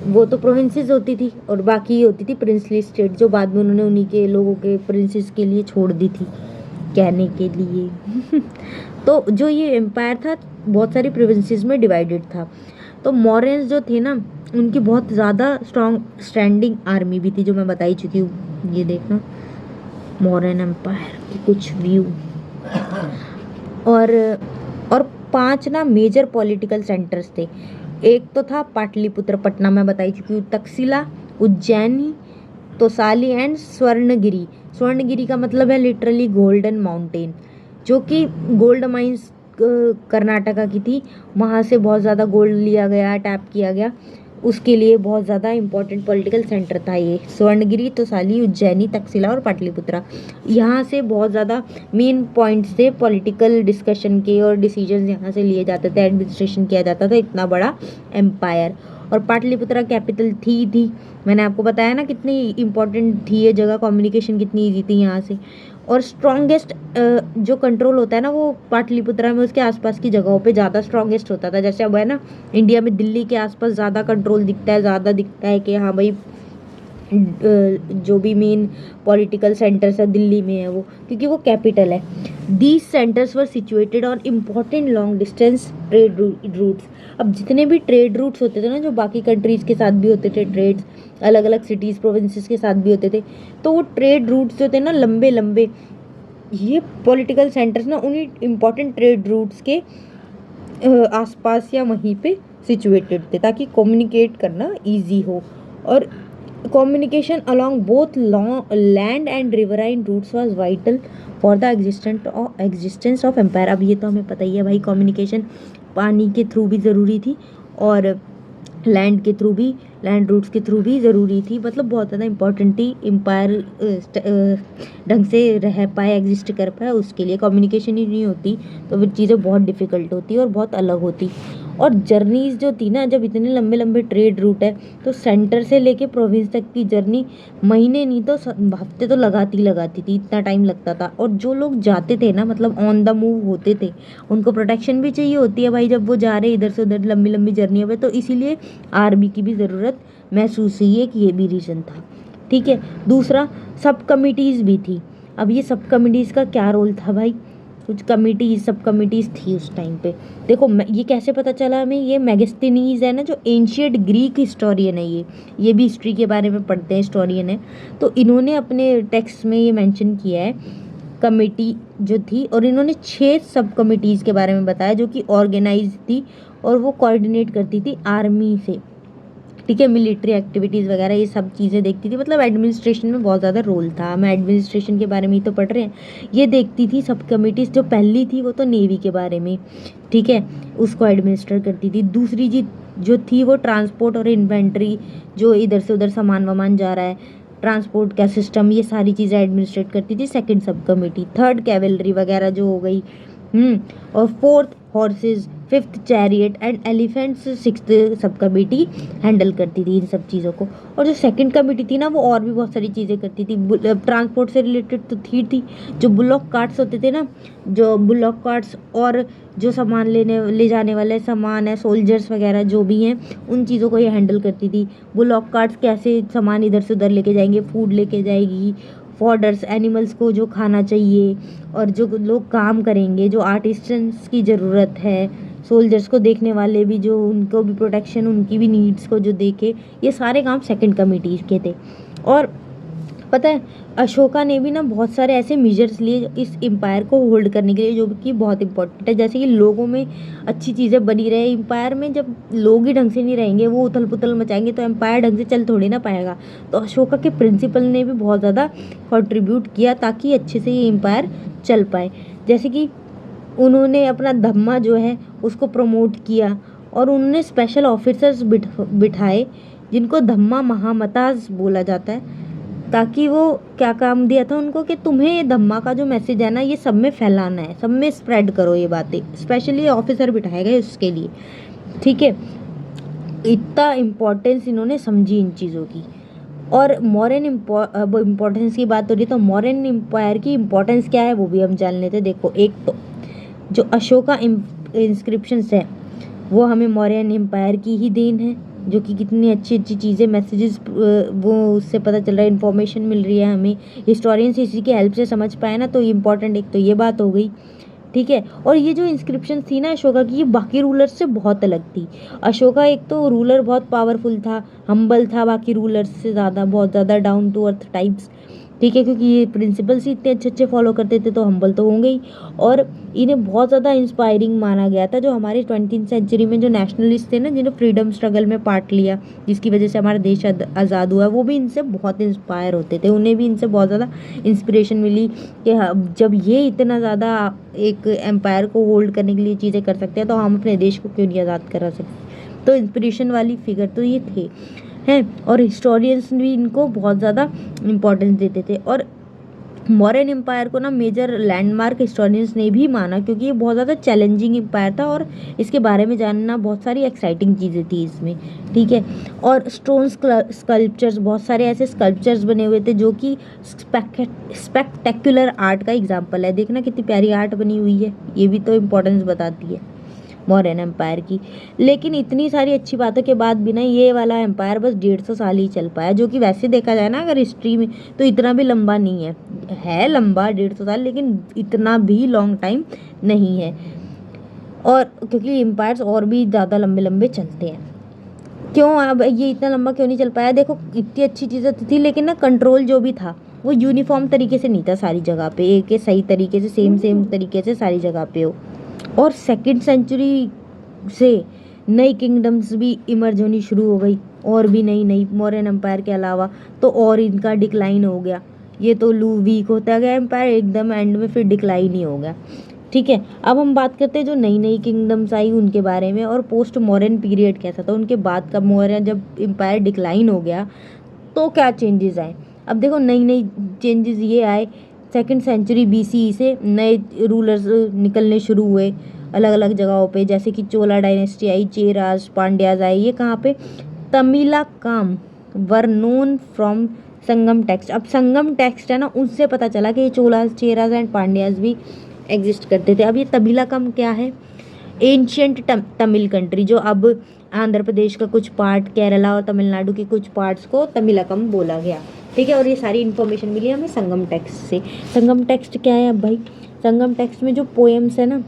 वो तो प्रोविंसेस होती थी, और बाकी होती थी प्रिंसली स्टेट, जो बाद में उन्होंने उन्हीं के लोगों के प्रिंसेस के लिए छोड़ दी थी कहने के लिए। तो जो ये एम्पायर था बहुत सारी प्रोविंसेस में डिवाइडेड था। तो मॉरियंस जो थे ना, उनकी बहुत ज़्यादा स्ट्रॉन्ग स्टैंडिंग आर्मी भी थी, जो मैं बता ही चुकी हूँ। ये देखना मॉरियन एम्पायर की कुछ व्यू। और 5 ना मेजर पॉलिटिकल सेंटर्स थे। एक तो था पाटलिपुत्र, पटना में बताई चुकी हूँ, तक्षशिला, उज्जैनी, तोसाली एंड स्वर्णगिरी। स्वर्णगिरी का मतलब है लिटरली गोल्डन माउंटेन, जो कि गोल्ड माइंस कर्नाटका की थी, वहाँ से बहुत ज़्यादा गोल्ड लिया गया, टैप किया गया, उसके लिए बहुत ज़्यादा इंपॉर्टेंट पॉलिटिकल सेंटर था ये स्वर्णगिरी, तोसाली, उज्जैनी, तक्षशिला और पाटलिपुत्रा। यहाँ से बहुत ज़्यादा मेन पॉइंट्स थे पॉलिटिकल डिस्कशन के, और डिसीजंस यहाँ से लिए जाते थे, एडमिनिस्ट्रेशन किया जाता था, इतना बड़ा एम्पायर। और पाटलिपुत्रा कैपिटल थी मैंने आपको बताया ना कितनी इंपॉर्टेंट थी ये जगह, कम्युनिकेशन कितनी ईजी थी यहाँ से। और स्ट्रॉन्गेस्ट जो कंट्रोल होता है ना, वो पाटलिपुत्रा में उसके आसपास की जगहों पे ज़्यादा स्ट्रॉन्गेस्ट होता था। जैसे अब है ना इंडिया में दिल्ली के आसपास ज़्यादा कंट्रोल दिखता है, ज़्यादा दिखता है कि हाँ भाई जो भी मेन पॉलिटिकल सेंटर्स है दिल्ली में है वो, क्योंकि वो कैपिटल है। These centres were situated on important long distance trade routes. अब जितने भी ट्रेड रूट्स होते थे ना, जो बाकी कंट्रीज़ के साथ भी होते थे ट्रेड्स, अलग अलग सिटीज़ प्रोविंसेस के साथ भी होते थे, तो वो ट्रेड रूट्स जो थे ना लंबे लंबे, ये पॉलिटिकल सेंटर्स ना उन्हीं इम्पॉर्टेंट ट्रेड रूट्स के आसपास या वहीं पे सिचुएटेड थे, ताकि कम्युनिकेट करना ईजी हो। और communication along both land and riverine routes was vital for the existence of empire। अब ये तो हमें पता ही है भाई, कम्युनिकेशन पानी के थ्रू भी ज़रूरी थी और लैंड के थ्रू भी, लैंड रूट्स के थ्रू भी ज़रूरी थी, मतलब बहुत ज़्यादा इंपॉर्टेंट थी एम्पायर ढंग से रह पाए, एग्जिस्ट कर पाए। उसके लिए कम्युनिकेशन ही नहीं होती तो फिर चीज़ें बहुत डिफ़िकल्ट होती और बहुत अलग होती। और जर्नीज़ जो थी ना, जब इतने लंबे लंबे ट्रेड रूट है तो सेंटर से लेके प्रोविंस तक की जर्नी महीने नहीं तो हफ्ते तो लगाती थी, इतना टाइम लगता था। और जो लोग जाते थे ना, मतलब ऑन द मूव होते थे, उनको प्रोटेक्शन भी चाहिए होती है भाई, जब वो जा रहे इधर से उधर लंबी लंबी जर्नी पे, तो इसीलिए आर्मी की भी ज़रूरत महसूस हुई है, कि ये भी रीज़न था। ठीक है, दूसरा सब कमिटीज़ भी थी। अब ये सब कमिटीज़ का क्या रोल था भाई, कुछ सब कमिटीज़ थी उस टाइम पे। देखो ये कैसे पता चला हमें, ये मेगास्थनीज है ना, जो एंशियंट ग्रीक हिस्टोरियन है, ये भी हिस्ट्री के बारे में पढ़ते हैं, हिस्टोरियन है, तो इन्होंने अपने टेक्स्ट में ये मेंशन किया है कमेटी जो थी, और इन्होंने 6 सब कमिटीज़ के बारे में बताया, जो कि ऑर्गेनाइज थी और वो कोऑर्डिनेट करती थी आर्मी से। ठीक है, मिलिट्री एक्टिविटीज़ वगैरह ये सब चीज़ें देखती थी, मतलब एडमिनिस्ट्रेशन में बहुत ज़्यादा रोल था। हम एडमिनिस्ट्रेशन के बारे में ही तो पढ़ रहे हैं। ये देखती थी सब कमिटीज़, जो पहली थी वो तो नेवी के बारे में, ठीक है, उसको एडमिनिस्टर करती थी। दूसरी जो थी वो ट्रांसपोर्ट और इन्वेंट्री, जो इधर से उधर सामान वामान जा रहा है, ट्रांसपोर्ट का सिस्टम, ये सारी चीज़ें एडमिनिस्ट्रेट करती थी second sub committee. Third cavalry वगैरह जो हो गई, और fourth horses, fifth chariot and elephants, sixth sub committee handle करती थी इन सब चीज़ों को। और जो सेकंड कमेटी थी ना, वो और भी बहुत सारी चीज़ें करती थी, ट्रांसपोर्ट से रिलेटेड तो थी जो बुलॉक कार्ट्स होते थे ना, जो बुलॉक कार्ट्स और जो सामान ले जाने वाले सामान है, सोल्जर्स वगैरह जो भी हैं, उन चीज़ों को ये हैंडल करती थी। बुलॉक कार्ट्स कैसे सामान इधर से उधर लेके जाएंगे, फूड लेके जाएगी, फॉडर्स एनिमल्स को जो खाना चाहिए, और जो लोग काम करेंगे, जो आर्टिस्टन्स की ज़रूरत है, सोल्जर्स को देखने वाले भी, जो उनको भी प्रोटेक्शन, उनकी भी नीड्स को जो देखे, ये सारे काम सेकंड कमिटीज़ के थे। और पता है अशोका ने भी ना बहुत सारे ऐसे मेजर्स लिए इस एम्पायर को होल्ड करने के लिए, जो कि बहुत इंपॉर्टेंट है। जैसे कि लोगों में अच्छी चीज़ें बनी रहे। एम्पायर में जब लोग ही ढंग से नहीं रहेंगे, वो उथल पुथल मचाएंगे, तो एम्पायर ढंग से चल थोड़ी ना पाएगा। तो अशोका के प्रिंसिपल ने भी बहुत ज़्यादा कंट्रीब्यूट किया ताकि अच्छे से ये एम्पायर चल पाए। जैसे कि उन्होंने अपना धम्मा जो है उसको प्रमोट किया, और उन्होंने स्पेशल ऑफिसर्स बिठाए जिनको धम्मा महामताज बोला जाता है, ताकि वो क्या काम दिया था उनको कि तुम्हें ये धम्मा का जो मैसेज है ना, ये सब में फैलाना है, सब में स्प्रेड करो ये बातें। स्पेशली ऑफिसर बिठाए गए उसके लिए, ठीक है। इतना इम्पोर्टेंस इन्होंने समझी इन चीज़ों की। और मौर्यन इम्पोर्टेंस की बात हो रही, तो मौर्यन एम्पायर की इम्पोर्टेंस क्या है वो भी हम जान लेते। देखो, एक तो जो अशोका इंस्क्रिप्शंस है वो हमें मौर्यन एम्पायर की ही देन है, जो कि कितनी अच्छी अच्छी चीज़ें, मैसेजेस वो उससे पता चल रहा है, इन्फॉर्मेशन मिल रही है हमें। हिस्टोरियंस इसी की हेल्प से समझ पाए ना, तो इम्पॉर्टेंट एक तो ये बात हो गई, ठीक है। और ये जो इंस्क्रिप्शन थी ना अशोका की, ये बाकी रूलर से बहुत अलग थी। अशोका एक तो रूलर बहुत पावरफुल था, हम्बल था बाकी रूलर्स से ज़्यादा, बहुत ज़्यादा डाउन टू अर्थ टाइप्स, ठीक है, क्योंकि ये प्रिंसिपल्स ही इतने अच्छे अच्छे फॉलो करते थे, तो हम्बल तो होंगे ही। और इन्हें बहुत ज़्यादा इंस्पायरिंग माना गया था। जो हमारे 20th सेंचुरी में जो नेशनलिस्ट थे ना, जिन्होंने फ्रीडम स्ट्रगल में पार्ट लिया, जिसकी वजह से हमारा देश आज़ाद हुआ, वो भी इनसे बहुत इंस्पायर होते थे। उन्हें भी इनसे बहुत ज़्यादा इंस्पिरेशन मिली कि जब ये इतना ज़्यादा एक एम्पायर को होल्ड करने के लिए चीज़ें कर सकते हैं, तो हम अपने देश को क्यों नहीं आज़ाद करा सकते। तो इंस्पिरेशन वाली फिगर तो ये थे हैं। और हिस्टोरियंस भी इनको बहुत ज़्यादा इम्पोर्टेंस देते थे। और मौर्यन एम्पायर को ना मेजर लैंडमार्क हिस्टोरियंस ने भी माना, क्योंकि ये बहुत ज़्यादा चैलेंजिंग एम्पायर था, और इसके बारे में जानना बहुत सारी एक्साइटिंग चीज़ें थी इसमें, ठीक है। और स्टोन स्कल्पचर्स, बहुत सारे ऐसे स्कल्पचर्स बने हुए थे जो कि स्पेक्टेक्युलर आर्ट का एग्जाम्पल है। देखना कितनी प्यारी आर्ट बनी हुई है, ये भी तो इम्पोर्टेंस बताती है मौर्यन एम्पायर की। लेकिन इतनी सारी अच्छी बातों के बाद भी ना ये वाला एम्पायर बस 150 साल ही चल पाया, जो कि वैसे देखा जाए ना अगर हिस्ट्री में, तो इतना भी लंबा नहीं है लंबा 150 साल, लेकिन इतना भी लॉन्ग टाइम नहीं है। और क्योंकि एम्पायर्स और भी ज़्यादा लंबे लंबे चलते हैं। क्यों अब ये इतना लंबा क्यों नहीं चल पाया? देखो, इतनी अच्छी चीज़ें थी, लेकिन ना कंट्रोल जो भी था वो यूनिफॉर्म तरीके से नहीं था सारी जगह पे, एक सही तरीके से सेम तरीके से सारी जगह पे हो। और 2nd सेंचुरी से नई किंगडम्स भी इमर्ज होनी शुरू हो गई, और भी नई मौर्यन एम्पायर के अलावा, तो और इनका डिक्लाइन हो गया। ये तो वीक होता गया एम्पायर, एकदम एंड में फिर डिक्लाइन ही हो गया, ठीक है। अब हम बात करते हैं जो नई किंगडम्स आई उनके बारे में, और पोस्ट मौर्यन पीरियड कैसा था उनके बाद का। मौर्यन जब एम्पायर डिक्लाइन हो गया तो क्या चेंजेस आए? अब देखो, नई चेंजेस ये आए, 2nd सेंचुरी BCE से नए रूलर्स निकलने शुरू हुए अलग अलग जगहों पे, जैसे कि चोला डायनेस्टी आई, चेराज, पांड्याज आए। ये कहाँ पे? Tamilakam were known from Sangam text. अब संगम टेक्स्ट है ना, उससे पता चला कि ये चोलाज, चेराज एंड पांड्याज भी एग्जिस्ट करते थे। अब ये तमिलाकम क्या है? एंशियंट तमिल कंट्री, जो अब आंध्र प्रदेश का कुछ पार्ट, केरला और तमिलनाडु के कुछ पार्ट्स को तमिलकम बोला गया, ठीक है। और ये सारी इन्फॉर्मेशन मिली हमें संगम टेक्स्ट से। संगम टेक्स्ट क्या है अब भाई? संगम टेक्स्ट में जो पोएम्स है ना,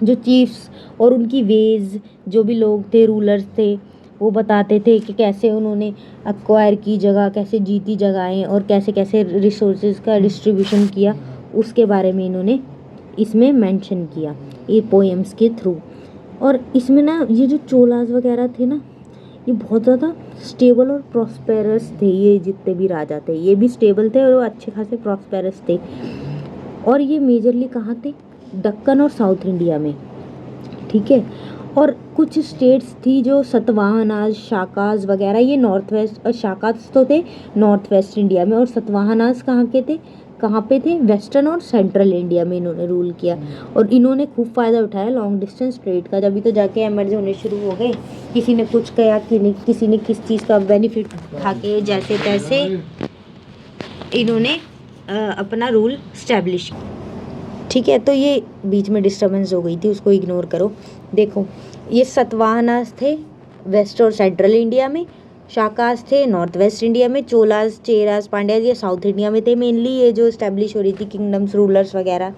जो चीफ्स और उनकी वेज, जो भी लोग थे, रूलर्स थे, वो बताते थे कि कैसे उन्होंने अक्वायर की जगह, कैसे जीती जगहें, और कैसे कैसे रिसोर्सेज का डिस्ट्रीब्यूशन किया, उसके बारे में इन्होंने इसमें मेंशन किया ये पोएम्स के थ्रू। और इसमें ना ये जो चोलास वगैरह थे ना, ये बहुत ज़्यादा स्टेबल और प्रॉस्पेरस थे। ये जितने भी राजा थे ये भी स्टेबल थे और वो अच्छे खासे प्रॉस्पेरस थे। और ये मेजरली कहाँ थे? दक्कन और साउथ इंडिया में, ठीक है। और कुछ स्टेट्स थी जो सतवाहनाज, शाकाज वगैरह, ये नॉर्थ वेस्ट, शाकाज तो थे नॉर्थ वेस्ट इंडिया में, और सतवाहनाज कहाँ के थे, कहाँ पे थे? वेस्टर्न और सेंट्रल इंडिया में इन्होंने रूल किया। और इन्होंने खूब फ़ायदा उठाया लॉन्ग डिस्टेंस ट्रेड का, जब भी तो जाके एमर्ज होने शुरू हो गए। किसी ने कुछ कहा कि नहीं, किसी ने किस चीज़ का बेनिफिट उठा के जैसे तैसे इन्होंने अपना रूल स्टैब्लिश, ठीक है। तो ये बीच में डिस्टर्बेंस हो गई थी, उसको इग्नोर करो। देखो, ये सतवाहनास थे वेस्ट और सेंट्रल इंडिया में, शाकास थे नॉर्थ वेस्ट इंडिया में, चोलास, चेरास, पांड्यास ये साउथ इंडिया में थे मेनली, ये जो इस्टेब्लिश हो रही थी किंगडम्स, रूलर्स वगैरह,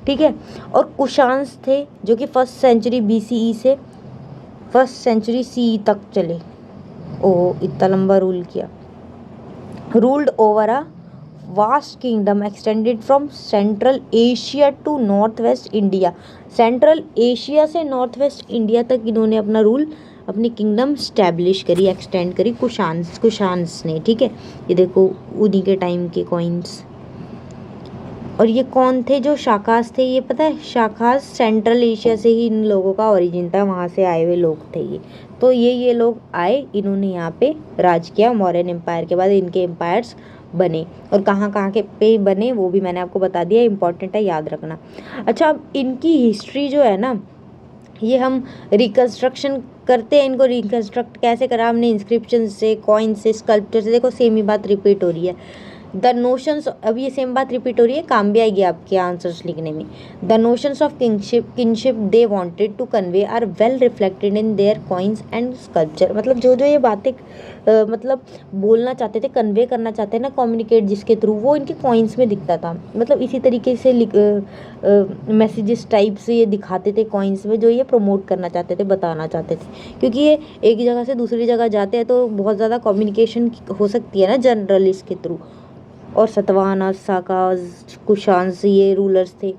ठीक है। और कुशांस थे जो कि 1st सेंचुरी BCE से 1st सेंचुरी CE तक चले। ओह, इतना लंबा रूल किया। Ruled over a vast kingdom extended from Central Asia to north west India. Central Asia से नॉर्थ वेस्ट इंडिया तक इन्होंने अपना रूल, अपनी किंगडम स्टैब्लिश करी, एक्सटेंड करी कुशान्स ने। ठीक है, ये देखो उन्हीं के टाइम के कॉइन्स। और ये कौन थे जो शाकास थे, ये पता है? शाकास सेंट्रल एशिया से ही इन लोगों का ओरिजिन था, वहाँ से आए हुए लोग थे ये। तो ये लोग आए, इन्होंने यहाँ पे राज किया। मौर्यन एम्पायर के बाद इनके एम्पायर्स बने, और कहाँ कहाँ के पे बने वो भी मैंने आपको बता दिया, इंपॉर्टेंट है, याद रखना। अच्छा, अब इनकी हिस्ट्री जो है ना, ये हम रिकन्स्ट्रक्शन करते हैं। इनको रिकन्स्ट्रक्ट कैसे करा हमने? इंस्क्रिप्शन से, कॉइन से, स्कल्पचर से। देखो सेम ही बात रिपीट हो रही है। द नोशंस, अब ये सेम बात रिपीट हो रही है, काम भी आएगी आपके आंसर्स लिखने में। The notions of kingship they wanted to convey are well reflected in their coins and sculpture. मतलब जो ये बातें मतलब बोलना चाहते थे, कन्वे करना चाहते हैं ना, कम्युनिकेट जिसके थ्रू, वो इनके कॉइन्स में दिखता था। मतलब इसी तरीके से मैसेजेस टाइप से ये दिखाते थे कॉइन्स में, जो ये प्रमोट करना चाहते थे, बताना चाहते थे। क्योंकि ये एक जगह से दूसरी जगह जाते हैं तो बहुत ज़्यादा कम्युनिकेशन हो सकती है ना जनरल इसके थ्रू। और सतवाहना, साकाज, कुशान्स ये रूलर्स थे।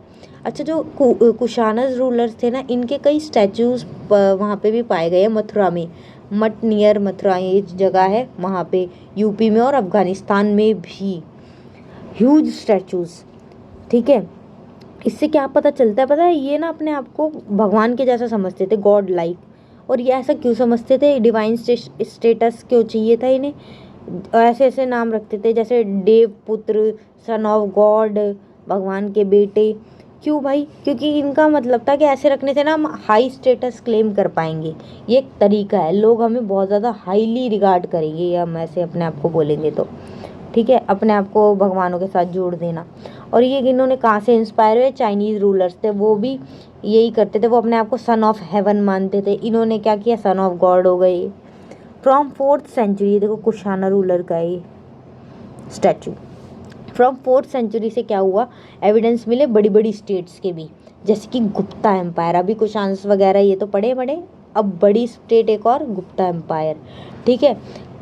अच्छा, जो कुशानस रूलर्स थे ना, इनके कई स्टैचूज वहाँ पे भी पाए गए हैं मथुरा में। मठ नियर मथुरा ये जगह है, वहाँ पे यूपी में और अफगानिस्तान में भी ह्यूज स्टैचूज। ठीक है, इससे क्या पता चलता है? पता है, ये ना अपने आप को भगवान के जैसा समझते थे, गॉड लाइक। और ये ऐसा क्यों समझते थे? डिवाइन स्टेटस क्यों चाहिए था इन्हें? ऐसे ऐसे नाम रखते थे जैसे देव पुत्र, सन ऑफ गॉड, भगवान के बेटे। क्यों भाई? क्योंकि इनका मतलब था कि ऐसे रखने से ना हम हाई स्टेटस क्लेम कर पाएंगे। ये एक तरीका है, लोग हमें बहुत ज़्यादा हाईली रिगार्ड करेंगे ये हम ऐसे अपने आप को बोलेंगे तो। ठीक है, अपने आप को भगवानों के साथ जोड़ देना। और ये इन्होंने कहाँ से इंस्पायर हुए? चाइनीज़ रूलर्स थे, वो भी यही करते थे। वो अपने आप को सन ऑफ हेवन मानते थे। इन्होंने क्या किया? सन ऑफ गॉड हो गए। फ्रॉम 4th सेंचुरी, देखो कुशाना रूलर का ये स्टैचू। फ्रॉम 4th सेंचुरी से क्या हुआ? एविडेंस मिले बड़ी बड़ी स्टेट्स के भी, जैसे कि गुप्ता एम्पायर। अभी कुशान्स वगैरह ये तो पढ़े, अब बड़ी स्टेट एक और, गुप्ता एम्पायर। ठीक है,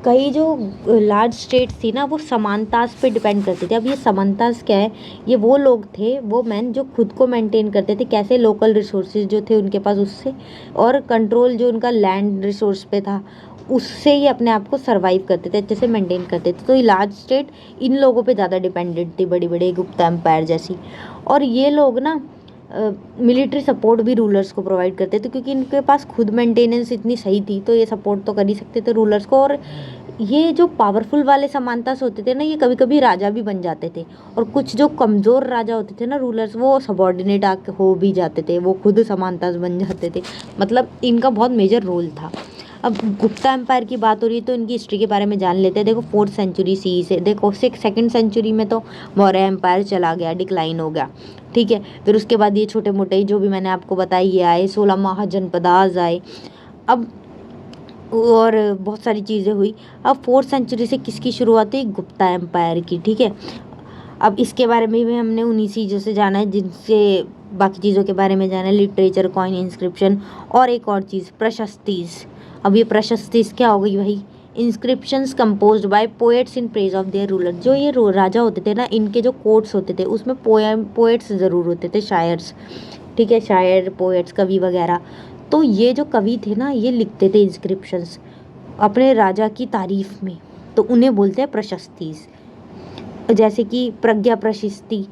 कई जो लार्ज स्टेट्स थी ना, वो समानतास पे डिपेंड करती थी। अब ये समानतास क्या है? ये वो लोग थे, वो मैन जो खुद को मेंटेन करते थे, कैसे? लोकल रिसोर्सेज जो थे उनके पास, उससे, और कंट्रोल जो उनका लैंड रिसोर्स पे था उससे ही अपने आप को सर्वाइव करते थे, अच्छे से मेंटेन करते थे। तो ये लार्ज स्टेट इन लोगों पे ज़्यादा डिपेंडेंट थी, बड़ी बड़े गुप्ता एम्पायर जैसी। और ये लोग ना मिलिट्री सपोर्ट भी रूलर्स को प्रोवाइड करते थे, क्योंकि इनके पास खुद मेंटेनेंस इतनी सही थी, तो ये सपोर्ट तो कर ही सकते थे रूलर्स को। और ये जो पावरफुल वाले समानतास होते थे ना, ये कभी कभी राजा भी बन जाते थे। और कुछ जो कमज़ोर राजा होते थे ना, रूलर्स, वो सबॉर्डिनेट हो भी जाते थे, वो खुद समानतास बन जाते थे। मतलब इनका बहुत मेजर रोल था। अब गुप्ता एम्पायर की बात हो रही है तो इनकी हिस्ट्री के बारे में जान लेते हैं। देखो 4th सेंचुरी सी से, देखो 2nd सेंचुरी में तो मौर्य एम्पायर चला गया, डिक्लाइन हो गया। ठीक है, फिर उसके बाद ये छोटे मोटे जो भी मैंने आपको बताई ये आए, 16 महाजनपदाज आए। अब और बहुत सारी चीज़ें हुई। अब 4th सेंचुरी से किसकी शुरुआत हुई? गुप्ता एम्पायर की। ठीक है, अब इसके बारे में भी हमने उन्हीं चीज़ों से जाना है जिनसे बाकी चीज़ों के बारे में जाना है, लिटरेचर, कॉइन, इंस्क्रिप्शन, और एक और चीज़, प्रशस्तीज। अब ये प्रशस्तीज क्या हो गई भाई? Inscriptions composed bye poets in praise of their ruler. जो ये राजा होते थे ना, इनके जो कोट्स होते थे उसमें पोएट्स ज़रूर होते थे, शायर्स। ठीक है, शायर, पोएट्स, कवि वगैरह। तो ये जो कवि थे ना, ये लिखते थे इंस्क्रिप्शंस अपने राजा की तारीफ में, तो उन्हें बोलते हैं प्रशस्तीज। जैसे कि प्रज्ञा प्रशस्ति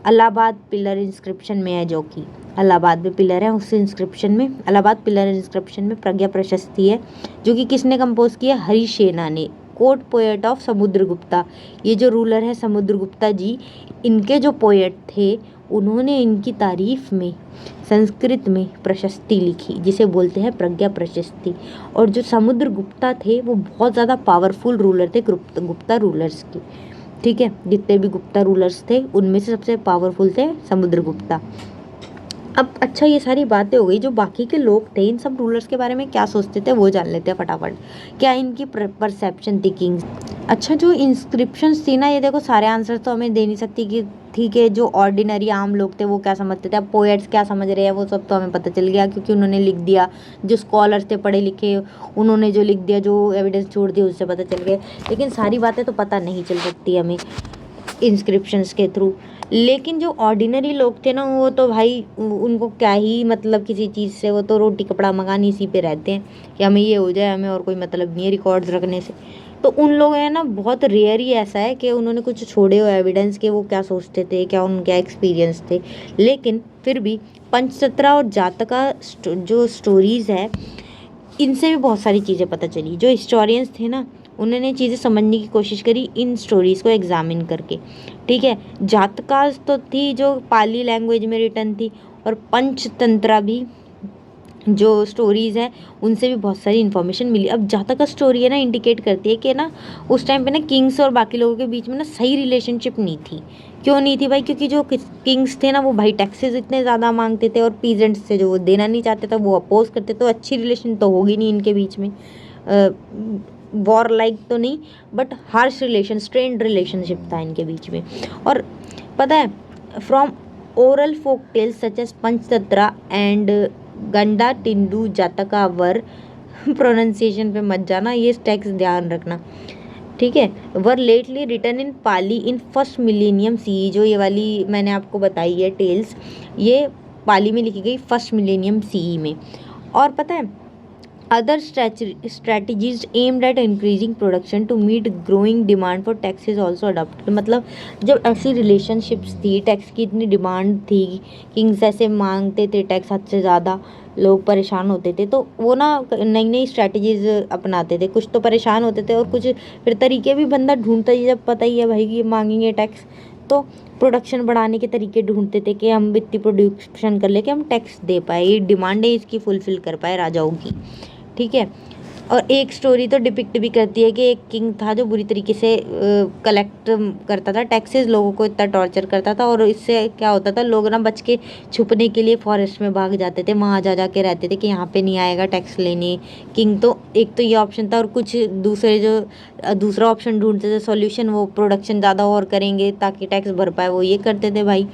इलाहाबाद पिलर इंस्क्रिप्शन में है, जो कि इलाहाबाद में पिलर है, उस इंस्क्रिप्शन में, इलाहाबाद पिलर इंस्क्रिप्शन में प्रज्ञा प्रशस्ति है, जो कि किसने कंपोज किया? हरिसेना ने, कोर्ट पोएट ऑफ समुद्रगुप्ता। ये जो रूलर है समुद्रगुप्ता जी, इनके जो पोएट थे उन्होंने इनकी तारीफ में संस्कृत में प्रशस्ति लिखी, जिसे बोलते हैं प्रज्ञा प्रशस्ति। और जो समुद्रगुप्ता थे वो बहुत ज़्यादा पावरफुल रूलर थे गुप्ता रूलर्स की। ठीक है, जितने भी गुप्ता रूलर्स थे उनमें से सबसे पावरफुल थे समुद्रगुप्ता। अब अच्छा, ये सारी बातें हो गई। जो बाकी के लोग थे, इन सब रूलर्स के बारे में क्या सोचते थे वो जान लेते हैं फटाफट। क्या इनकी परसेप्शन थी किंग्स? अच्छा, जो इंस्क्रिप्शंस थी ना, ये देखो सारे आंसर तो हमें दे नहीं सकती कि ठीक है, जो ऑर्डिनरी आम लोग थे वो क्या समझते थे, अब पोएट्स क्या समझ रहे हैं वो सब तो हमें पता चल गया, क्योंकि उन्होंने लिख दिया। जो स्कॉलर्स थे पढ़े लिखे, उन्होंने जो लिख दिया, जो एविडेंस छोड़ दिया, उससे पता चल गया। लेकिन सारी बातें तो पता नहीं चल सकती हमें। इंस्क्रिप्शंस के थ्रू। लेकिन जो ऑर्डिनरी लोग थे ना, वो तो भाई उनको क्या ही मतलब किसी चीज़ से, वो तो रोटी कपड़ा मकान इसी पे रहते हैं कि हमें ये हो जाए, हमें और कोई मतलब नहीं है रिकॉर्ड्स रखने से। तो उन लोग हैं ना, बहुत रेयर ही ऐसा है कि उन्होंने कुछ छोड़े हो एविडेंस के वो क्या सोचते थे, क्या उनके एक्सपीरियंस थे। लेकिन फिर भी पंचतंत्रा और जातका जो स्टोरीज़ है, इनसे भी बहुत सारी चीज़ें पता चली। जो हिस्टोरियंस थे ना, उन्होंने चीज़ें समझने की कोशिश करी इन स्टोरीज़ को एग्जामिन करके। ठीक है, जातकास तो थी जो पाली लैंग्वेज में रिटर्न थी, और पंचतंत्रा भी जो स्टोरीज़ हैं उनसे भी बहुत सारी इन्फॉर्मेशन मिली। अब जहाँ तक का स्टोरी है ना, इंडिकेट करती है कि ना उस टाइम पे ना किंग्स और बाकी लोगों के बीच में ना सही रिलेशनशिप नहीं थी। क्यों नहीं थी भाई? क्योंकि जो किंग्स थे ना, वो भाई टैक्सेस इतने ज़्यादा मांगते थे, और पीजेंट्स से जो वो देना नहीं चाहते थे वो अपोज करते। तो अच्छी रिलेशन तो होगी नहीं इनके बीच में, वॉर लाइक तो नहीं, but harsh relation, strained relationship था इनके बीच में। और पता है, from oral folk tales such as Panchatantra and Gandatindu जातका वर, प्रोनाउंसिएशन पे मत जाना, ये टेक्स्ट ध्यान रखना, ठीक है। Were lately written in Pali in first millennium C, जो ये वाली मैंने आपको बताई है टेल्स, ये पाली में लिखी गई फर्स्ट मिलेनियम सी में। और पता है, other strategies aimed at increasing production to meet growing demand for tax is also adopted। मतलब जब ऐसी रिलेशनशिप्स थी, टैक्स की इतनी डिमांड थी, किंग्स ऐसे मांगते थे टैक्स हद से ज़्यादा, लोग परेशान होते थे, तो वो ना नई नई स्ट्रैटेजीज अपनाते थे। कुछ तो परेशान होते थे और कुछ फिर तरीके भी बंदा ढूंढता ही, जब पता ही है भाई कि ये मांगेंगे टैक्स, तो प्रोडक्शन बढ़ाने के तरीके ढूंढते थे कि हम इतनी प्रोडक्शन कर ले कि हम टैक्स दे पाए, ये डिमांड है इसकी फुलफिल कर पाए राजाओं की। ठीक है। और एक स्टोरी तो डिपिक्ट भी करती है कि एक किंग था जो बुरी तरीके से कलेक्ट करता था टैक्सेस, लोगों को इतना टॉर्चर करता था, और इससे क्या होता था, लोग ना बच के छुपने के लिए फॉरेस्ट में भाग जाते थे, वहाँ जा के रहते थे कि यहाँ पे नहीं आएगा टैक्स लेने किंग। तो एक तो ये ऑप्शन था, और कुछ दूसरे जो दूसरा ऑप्शन ढूंढते थे सॉल्यूशन, वो प्रोडक्शन ज़्यादा और करेंगे ताकि टैक्स भर पाए, वो ये करते थे भाई।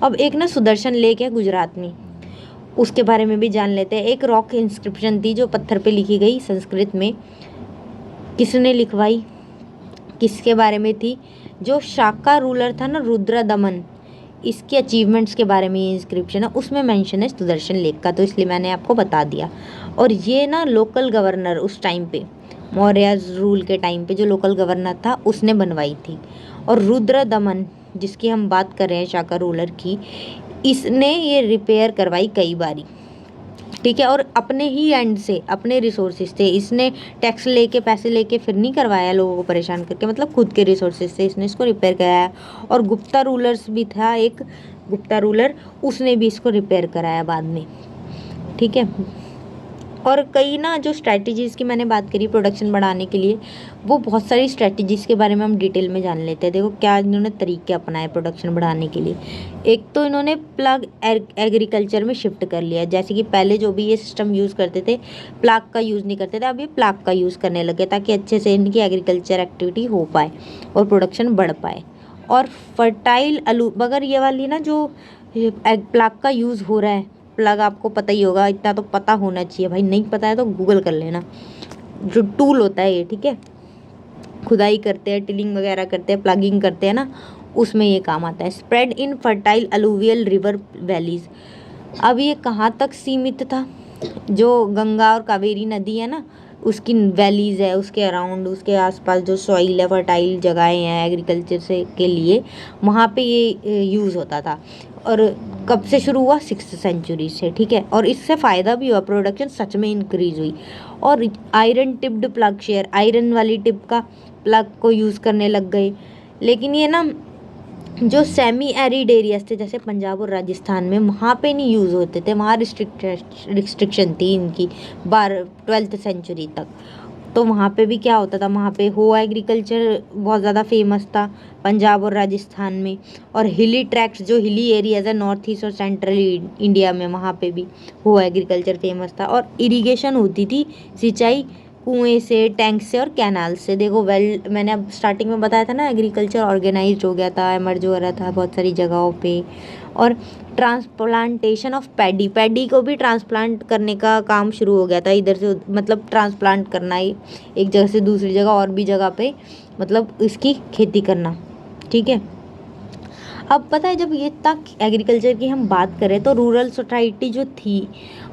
अब एक ना सुदर्शन लेक है गुजरात में, उसके बारे में भी जान लेते हैं। एक रॉक इंस्क्रिप्शन थी जो पत्थर पे लिखी गई संस्कृत में, किसने लिखवाई, किसके बारे में थी? जो शाका रूलर था ना, रुद्र दमन, इसके अचीवमेंट्स के बारे में ये इंस्क्रिप्शन है, उसमें मेंशन है सुदर्शन लेक का, तो इसलिए मैंने आपको बता दिया। और ये ना लोकल गवर्नर उस टाइम पे, मौर्य रूल के टाइम पे जो लोकल गवर्नर था उसने बनवाई थी। और रुद्र दमन जिसकी हम बात कर रहे हैं, शाका रूलर की, इसने ये रिपेयर करवाई कई बारी। ठीक है। और अपने ही एंड से, अपने रिसोर्सेज से, इसने टैक्स लेके पैसे लेके फिर नहीं करवाया लोगों को परेशान करके, मतलब खुद के रिसोर्सेज से इसने इसको रिपेयर कराया। और गुप्ता रूलर्स भी था एक, गुप्ता रूलर, उसने भी इसको रिपेयर कराया बाद में। ठीक है। और कई ना जो स्ट्रैटेजीज़ की मैंने बात करी प्रोडक्शन बढ़ाने के लिए, वो बहुत सारी स्ट्रैटेजीज़ के बारे में हम डिटेल में जान लेते हैं। देखो क्या इन्होंने तरीके अपनाए प्रोडक्शन बढ़ाने के लिए। एक तो इन्होंने प्लग एग्रीकल्चर में शिफ्ट कर लिया, जैसे कि पहले जो भी ये सिस्टम यूज़ करते थे प्लाग का यूज़ नहीं करते थे, अब ये प्लाग का यूज़ करने लगे ताकि अच्छे से इनकी एग्रीकल्चर एक्टिविटी हो पाए और प्रोडक्शन बढ़ पाए। और फर्टाइल आलू, मगर ये वाली ना जो प्लाग का यूज़ हो रहा है, प्लग आपको पता ही होगा, इतना तो पता होना चाहिए भाई, नहीं पता है तो गूगल कर लेना, जो टूल होता है ये, ठीक है, खुदाई करते हैं, टिलिंग वगैरह करते हैं, प्लगिंग करते हैं ना, उसमें ये काम आता है। Spread in fertile alluvial river valleys, अब ये कहाँ तक सीमित था? जो गंगा और कावेरी नदी है ना, उसकी वैलीज है, उसके अराउंड, उसके आसपास जो सॉइल है, फर्टाइल जगहें हैं एग्रीकल्चर से के लिए, वहाँ पे ये यूज़ होता था। और कब से शुरू हुआ? 6th सेंचुरी से। ठीक है। और इससे फ़ायदा भी हुआ, प्रोडक्शन सच में इंक्रीज हुई। और iron tipped plug share, iron वाली टिप का प्लग को यूज़ करने लग गए। लेकिन ये ना जो सेमी एरिड एरियाज थे जैसे पंजाब और राजस्थान में, वहाँ पे नहीं यूज़ होते थे, वहाँ रिस्ट्रिक्शन थी इनकी 12th सेंचुरी तक। तो वहाँ पे भी क्या होता था, वहाँ पे हो एग्रीकल्चर बहुत ज़्यादा फेमस था पंजाब और राजस्थान में। और हिली ट्रैक्ट्स, जो हिली एरियाज है नॉर्थ ईस्ट और सेंट्रल इंडिया में, वहाँ पे भी हो एग्रीकल्चर फेमस था। और इरिगेशन होती थी, सिंचाई कुएं से, टैंक से और कैनाल से। देखो मैंने अब स्टार्टिंग में बताया था ना, एग्रीकल्चर ऑर्गेनाइज्ड हो गया था, एमर्ज हो रहा था बहुत सारी जगहों पे। और ट्रांसप्लांटेशन ऑफ पैडी, पैडी को भी ट्रांसप्लांट करने का काम शुरू हो गया था इधर से, मतलब ट्रांसप्लांट करना ही एक जगह से दूसरी जगह और भी जगह पे, मतलब इसकी खेती करना। ठीक है। अब पता है, जब ये तक एग्रीकल्चर की हम बात करें तो रूरल सोसाइटी जो थी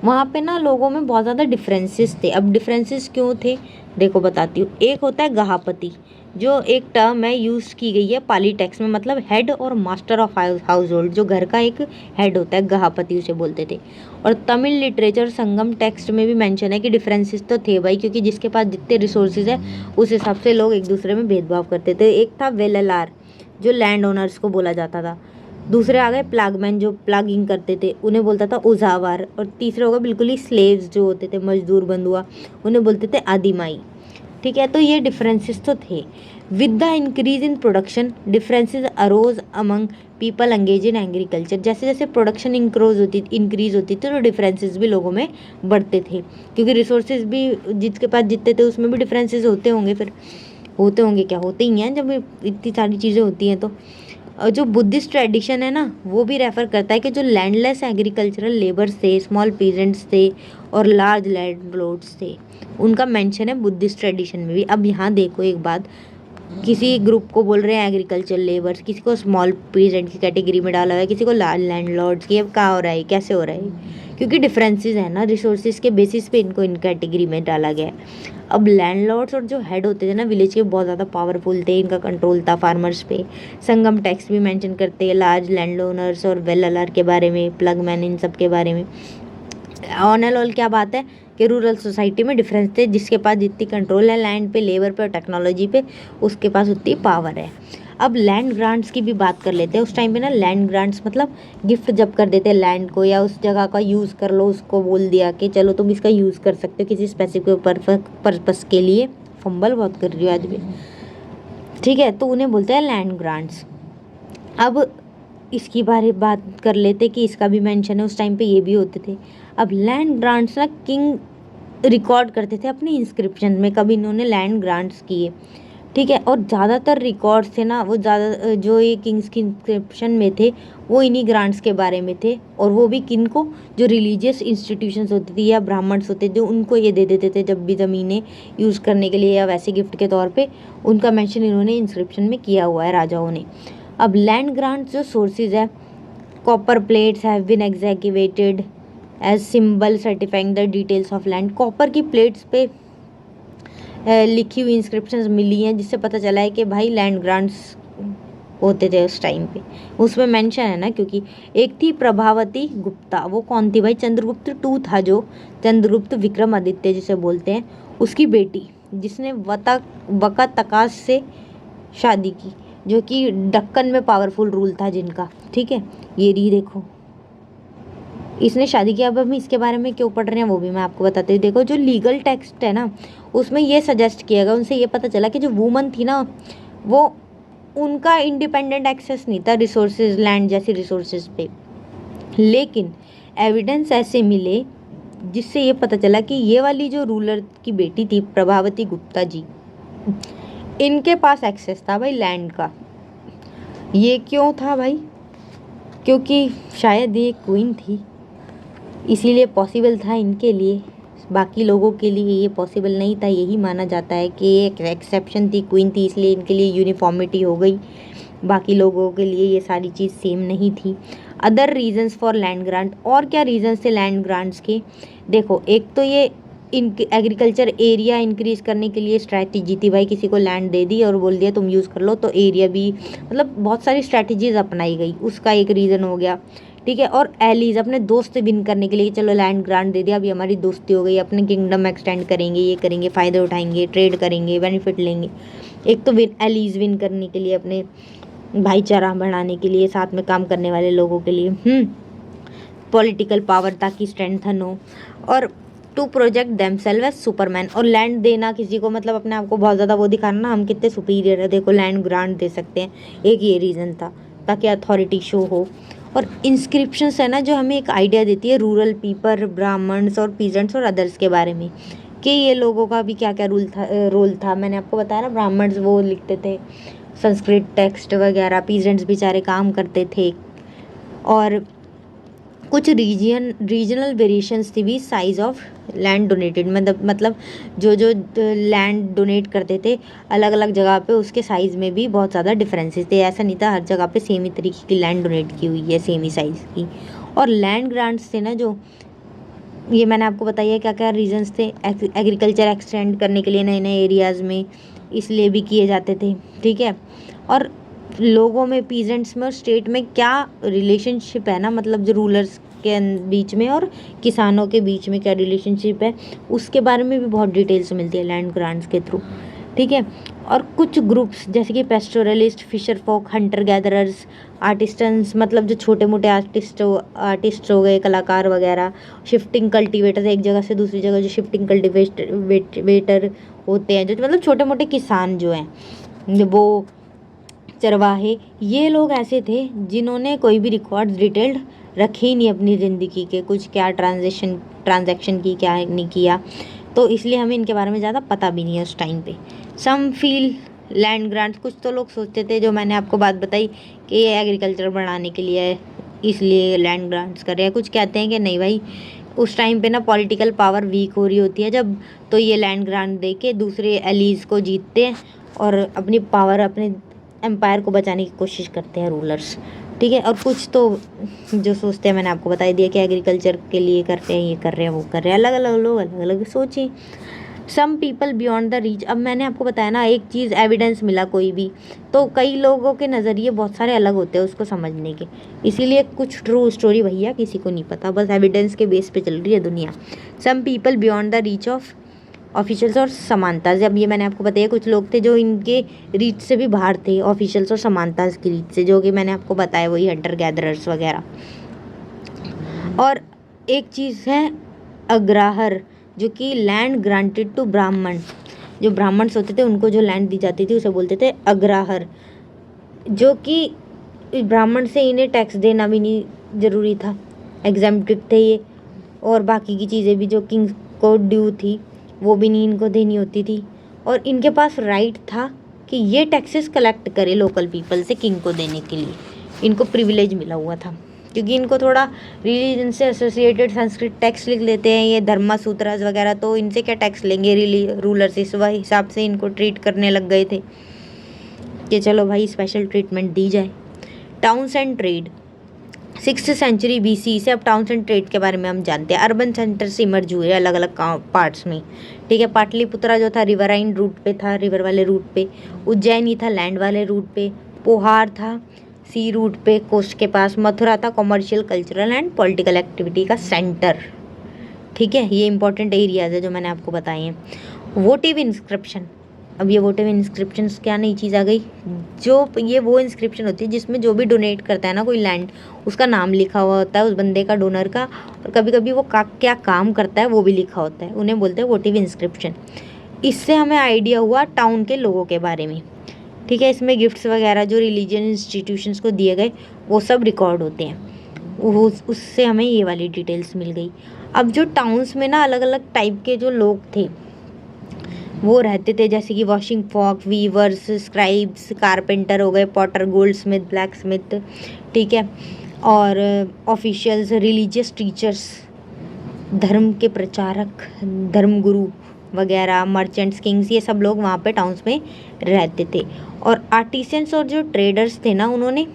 वहाँ पे ना लोगों में बहुत ज़्यादा डिफरेंसेस थे। अब डिफरेंसेस क्यों थे, देखो बताती हूँ। एक होता है गहापति, जो एक टर्म है यूज़ की गई है पाली टेक्स्ट में, मतलब हेड और मास्टर ऑफ हाउस होल्ड, जो घर का एक हेड होता है, गहापति उसे बोलते थे। और तमिल लिटरेचर संगम टेक्स्ट में भी मेंशन है कि डिफरेंसेस तो थे भाई, क्योंकि जिसके पास जितने रिसोर्सेज है उस हिसाब से लोग एक दूसरे में भेदभाव करते थे। एक था वेललार, जो लैंड ओनर्स को बोला जाता था। दूसरे आ गए प्लागमैन, जो प्लागिंग करते थे, उन्हें बोलता था उजावार। और तीसरे हो गए बिल्कुल ही स्लेव्स, जो होते थे मजदूर बंधुआ, उन्हें बोलते थे आदिमाई। ठीक है, तो ये डिफरेंसेस तो थे। With the increase in production differences arose among people engage in agriculture. जैसे जैसे प्रोडक्शन इंक्रीज होती थी तो डिफरेंसेस भी लोगों में बढ़ते थे, क्योंकि रिसोर्सेज भी जिसके पास जितने थे उसमें भी डिफरेंसेस होते होंगे। फिर होते होंगे क्या, होते ही हैं जब इतनी सारी चीज़ें होती हैं तो। जो बुद्धिस्ट ट्रेडिशन है ना, वो भी रेफर करता है कि जो लैंडलेस एग्रीकल्चरल लेबर्स थे, स्मॉल पीजेंट्स थे और लार्ज लैंड लॉर्ड्स थे, उनका मेंशन है बुद्धिस्ट ट्रेडिशन में भी। अब यहाँ देखो एक बात, किसी ग्रुप को बोल रहे हैं एग्रीकल्चर लेबर्स, किसी को स्मॉल पीजेंट की कैटेगरी में डाला हुआ है, किसी को लार्ज लैंड लॉर्ड्स की। अब कहाँ हो रहा है, कैसे हो रहा है, क्योंकि डिफरेंसेस है ना, रिसोर्सेज के बेसिस पे इनको इन कैटेगरी में डाला गया है। अब लैंडलॉर्ड्स और जो हेड होते थे ना विलेज के, बहुत ज़्यादा पावरफुल थे, इनका कंट्रोल था फार्मर्स पे। संगम टैक्स भी मेंशन करते हैं लार्ज लैंड ओनर्स और वेल अलार के बारे में, प्लगमैन, इन सब के बारे में। ऑन एंड ऑल क्या बात है कि रूरल सोसाइटी में डिफरेंस थे, जिसके पास जितनी कंट्रोल है लैंड पे, लेबर पे और टेक्नोलॉजी पे, उसके पास उतनी पावर है। अब लैंड ग्रांट्स की भी बात कर लेते हैं। उस टाइम पे ना लैंड ग्रांट्स मतलब गिफ्ट जब कर देते लैंड को, या उस जगह का यूज़ कर लो, उसको बोल दिया कि चलो तुम इसका यूज़ कर सकते हो किसी स्पेसिफिक पर्पस के लिए। फंबल बहुत कर रही हो आज भी, ठीक है, तो उन्हें बोलते हैं लैंड ग्रांट्स। अब इसकी बारे बात कर लेते कि इसका भी मेंशन है, उस टाइम पे ये भी होते थे। अब लैंड ग्रांट्स ना किंग रिकॉर्ड करते थे अपने इंस्क्रिप्शन में, कभी इन्होंने लैंड ग्रांट्स किए, ठीक है। और ज़्यादातर रिकॉर्ड्स थे ना, वो ज़्यादा जो ये किंग्स की इंस्क्रिप्शन में थे वो इन्हीं ग्रांट्स के बारे में थे। और वो भी किन को, जो रिलीजियस इंस्टीट्यूशंस होती थी या ब्राह्मण्स होते थे, उनको ये दे देते थे जब भी ज़मीनें यूज़ करने के लिए या वैसे गिफ्ट के तौर पे। उनका मेंशन इन्होंने इंस्क्रिप्शन में किया हुआ है राजाओं ने। अब लैंड ग्रांट्स जो सोर्सेज है, copper plates have been executed as symbol certifying the details of land. Copper की प्लेट्स पे लिखी हुई इंस्क्रिप्शंस मिली हैं, जिससे पता चला है कि भाई लैंड ग्रांट्स होते थे उस टाइम पे। उसमें मेंशन है ना, क्योंकि एक थी प्रभावती गुप्ता, वो कौन थी भाई, चंद्रगुप्त टू था, जो चंद्रगुप्त विक्रमादित्य जिसे बोलते हैं, उसकी बेटी, जिसने वकातकास से शादी की, जो कि दक्कन में पावरफुल रूल था जिनका, ठीक है। ये रही देखो, इसने शादी किया। अब हम इसके बारे में क्यों पढ़ रहे हैं वो भी मैं आपको बताती हूँ। देखो जो लीगल टेक्स्ट है ना, उसमें ये सजेस्ट किया गया, उनसे ये पता चला कि जो वुमन थी ना, वो उनका इंडिपेंडेंट एक्सेस नहीं था रिसोर्सेज, लैंड जैसी रिसोर्सेज पे। लेकिन एविडेंस ऐसे मिले जिससे ये पता चला कि ये वाली जो रूलर की बेटी थी प्रभावती गुप्ता जी, इनके पास एक्सेस था भाई लैंड का। ये क्यों था भाई, क्योंकि शायद ये क्वीन थी, इसीलिए पॉसिबल था इनके लिए, बाकी लोगों के लिए ये पॉसिबल नहीं था। यही माना जाता है कि एक एक्सेप्शन थी, क्वीन थी, इसलिए इनके लिए यूनिफॉर्मिटी हो गई, बाकी लोगों के लिए ये सारी चीज़ सेम नहीं थी। Other reasons for land grant, और क्या रीजंस थे लैंड ग्रांट्स के, देखो एक तो ये एग्रीकल्चर एरिया इंक्रीज करने के लिए स्ट्रैटेजी थी भाई, किसी को लैंड दे दी और बोल दिया तुम यूज़ कर लो, तो एरिया भी, मतलब बहुत सारी स्ट्रैटेजीज अपनाई गई, उसका एक रीज़न हो गया, ठीक है। और एलीज, अपने दोस्त विन करने के लिए, चलो लैंड ग्रांट दे दिया, अभी हमारी दोस्ती हो गई, अपने किंगडम एक्सटेंड करेंगे, ये करेंगे, फ़ायदे उठाएंगे, ट्रेड करेंगे, बेनिफिट लेंगे। एक तो एलीज विन करने के लिए, अपने भाईचारा बढ़ाने के लिए, साथ में काम करने वाले लोगों के लिए, पॉलिटिकल पावर ताकि स्ट्रेंथन हो, और to project themselves as superman. और लैंड देना किसी को, मतलब अपने आप को बहुत ज़्यादा वो दिखाना ना, हम कितने सुपीरियर है, देखो लैंड ग्रांट दे सकते हैं, एक ये रीज़न था, ताकि अथॉरिटी शो हो। और इंस्क्रिप्शंस है ना, जो हमें एक आइडिया देती है रूरल पीपल, ब्राह्मण्स और पीजेंट्स और अदर्स के बारे में, कि ये लोगों का भी क्या क्या रोल था। मैंने आपको बताया ना, ब्राह्मण्स वो लिखते थे संस्कृत टेक्स्ट वगैरह, पीजेंट्स बेचारे काम करते थे, और कुछ रीजनल वेरिएशंस थी भी साइज ऑफ लैंड डोनेटेड, मतलब जो जो लैंड डोनेट करते थे अलग अलग जगह पे उसके साइज़ में भी बहुत ज़्यादा डिफरेंसेस थे। ऐसा नहीं था हर जगह पे सेम ही तरीके की लैंड डोनेट की हुई है, सेम ही साइज़ की। और लैंड ग्रांट्स थे ना, जो ये मैंने आपको बताया क्या क्या रीजंस थे। एग्रीकल्चर एक्सटेंड करने के लिए नए नए एरियाज़ में, इसलिए भी किए जाते थे, ठीक है। और लोगों में, पीजेंट्स में और स्टेट में क्या रिलेशनशिप है ना, मतलब जो रूलर्स के बीच में और किसानों के बीच में क्या रिलेशनशिप है, उसके बारे में भी बहुत डिटेल्स मिलती है लैंड ग्रांट्स के थ्रू, ठीक है। और कुछ ग्रुप्स जैसे कि पेस्टोरलिस्ट, फिशर फोक, हंटर गैदरर्स, आर्टिस्टन्स, मतलब जो छोटे मोटे आर्टिस्ट हो गए, कलाकार वगैरह, शिफ्टिंग कल्टीवेटर, एक जगह से दूसरी जगह जो शिफ्टिंग कल्टीवेटर होते हैं, जो मतलब छोटे मोटे किसान जो हैं, वो चरवाहे, ये लोग ऐसे थे जिन्होंने कोई भी रिकॉर्ड्स डिटेल्ड रखे ही नहीं अपनी ज़िंदगी के, कुछ क्या ट्रांजैक्शन की, क्या नहीं किया, तो इसलिए हमें इनके बारे में ज़्यादा पता भी नहीं है उस टाइम पे। सम फील लैंड ग्रांट्स, कुछ तो लोग सोचते थे, जो मैंने आपको बात बताई कि ये एग्रीकल्चर बढ़ाने के लिए है, इसलिए लैंड ग्रांट्स कर रहे हैं। कुछ कहते हैं कि नहीं भाई, उस टाइम पे ना पॉलिटिकल पावर वीक हो रही होती है जब, तो ये लैंड ग्रांट दे के दूसरे एलीज को जीतते हैं और अपनी पावर, अपने एम्पायर को बचाने की कोशिश करते हैं रूलर्स, ठीक है। और कुछ तो जो सोचते हैं, मैंने आपको बता दिया कि एग्रीकल्चर के लिए कर रहे हैं, ये कर रहे हैं, वो कर रहे हैं, अलग अलग लोग अलग अलग सोचिए। Some people beyond the reach, अब मैंने आपको बताया ना, एक चीज़ एविडेंस मिला कोई भी, तो कई लोगों के नज़रिए बहुत सारे अलग होते हैं उसको समझने के, इसीलिए कुछ ट्रू स्टोरी भैया किसी को नहीं पता, बस एविडेंस के बेस पे चल रही है दुनिया। Some people beyond the reach of officials और समानताज, अब ये मैंने आपको बताया कुछ लोग थे जो इनके रीच से भी बाहर थे, ऑफिशियल्स और समानताज की रीच से, जो कि मैंने आपको बताया वही हंटर गैदरर्स वगैरह। और एक चीज़ है अग्राहर, जो कि लैंड ग्रांटेड टू ब्राह्मण, जो ब्राह्मण्स होते थे उनको जो लैंड दी जाती थी उसे बोलते थे अग्राहर, जो कि ब्राह्मण से इन्हें टैक्स देना भी नहीं ज़रूरी था, एग्जेम्प्टेड थे ये। और बाकी की चीज़ें भी जो किंग को ड्यू थी वो भी नहीं इनको देनी होती थी, और इनके पास राइट था कि ये टैक्सेस कलेक्ट करे लोकल पीपल से किंग को देने के लिए, इनको प्रिविलेज मिला हुआ था, क्योंकि इनको थोड़ा रिलीजन से एसोसिएटेड संस्कृत टैक्स लिख लेते हैं ये धर्मा सूत्रास वगैरह, तो इनसे क्या टैक्स लेंगे रूलर्स, इस हिसाब से इनको ट्रीट करने लग गए थे कि चलो भाई स्पेशल ट्रीटमेंट दी जाए। Towns and trade, 6th century BC से अब टाउन्स एंड ट्रेड के बारे में हम जानते हैं। अर्बन सेंटर से इमर्ज हुए अलग अलग पार्ट्स में, ठीक है। पाटलिपुत्रा जो था रिवराइन रूट पे था, रिवर वाले रूट पे। उज्जैनी था लैंड वाले रूट पे। पोहार था सी रूट पे, कोस्ट के पास। मथुरा था commercial, cultural and political activity का सेंटर, ठीक है। ये इंपॉर्टेंट एरियाज है जो मैंने आपको बताए हैं। वोटिव इंस्क्रिप्शन, अब ये वोटिव इंस्क्रिप्शन क्या नई चीज़ आ गई, जो ये वो इंस्क्रिप्शन होती है जिसमें जो भी डोनेट करता है ना कोई लैंड, उसका नाम लिखा हुआ होता है उस बंदे का, डोनर का, और कभी कभी वो क्या काम करता है वो भी लिखा होता है, उन्हें बोलते हैं वोटिव इंस्क्रिप्शन। इससे हमें आइडिया हुआ टाउन के लोगों के बारे में, ठीक है। इसमें गिफ्ट्स वगैरह जो रिलीजियन इंस्टीट्यूशंस को दिए गए वो सब रिकॉर्ड होते हैं, वो उससे हमें ये वाली डिटेल्स मिल गई। अब जो टाउन्स में ना अलग अलग टाइप के जो लोग थे वो रहते थे, जैसे कि washing folk, weavers, scribes, carpenter हो गए, potter, goldsmith, blacksmith, ठीक है। और ऑफिशियल्स, रिलीजियस टीचर्स, धर्म के प्रचारक, धर्मगुरु वगैरह, मर्चेंट्स, किंग्स, ये सब लोग वहाँ पे टाउन्स में रहते थे। और आर्टिसंस और जो ट्रेडर्स थे ना, उन्होंने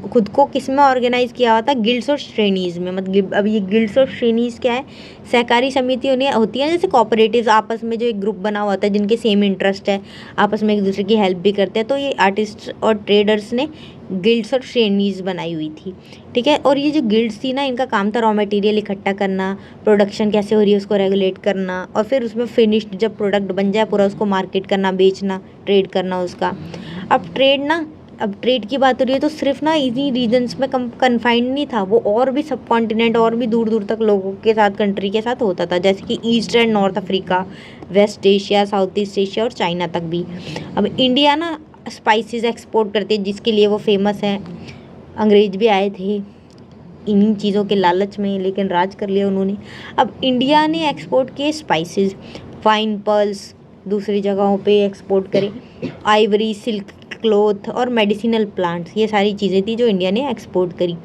खुद को किस में ऑर्गेनाइज किया हुआ था, गिल्ड्स और श्रेणीज में। मतलब अब ये गिल्ड्स और श्रेणीज क्या है, सहकारी समिति होती है जैसे कोऑपरेटिव्स, आपस में जो एक ग्रुप बना हुआ था जिनके सेम इंटरेस्ट है, आपस में एक दूसरे की हेल्प भी करते हैं, तो ये आर्टिस्ट और ट्रेडर्स ने गिल्ड्स और श्रेणीज बनाई हुई थी, ठीक है। और ये जो गिल्ड्स थी ना, इनका काम था रॉ मटेरियल इकट्ठा करना, प्रोडक्शन कैसे हो रही है उसको रेगुलेट करना, और फिर उसमें फिनिश्ड जब प्रोडक्ट बन जाए पूरा उसको मार्केट करना, बेचना, ट्रेड करना उसका। अब ट्रेड की बात हो रही है तो सिर्फ ना इन्हीं रीजन्स में कन्फाइंड नहीं था वो, और भी सब कॉन्टिनेंट और भी दूर दूर तक लोगों के साथ, कंट्री के साथ होता था, जैसे कि east and north Africa, west Asia, south east Asia और चाइना तक भी। अब इंडिया ना स्पाइसेस एक्सपोर्ट करती है जिसके लिए वो फेमस है, अंग्रेज भी आए थे इन्हीं चीज़ों के लालच में, लेकिन राज कर लिया उन्होंने। अब इंडिया ने एक्सपोर्ट किए स्पाइसेस, फाइन पर्ल्स दूसरी जगहों पे एक्सपोर्ट करे, आइवरी, सिल्क, क्लोथ और मेडिसिनल प्लांट्स, ये सारी चीज़ें थी जो इंडिया ने एक्सपोर्ट करी।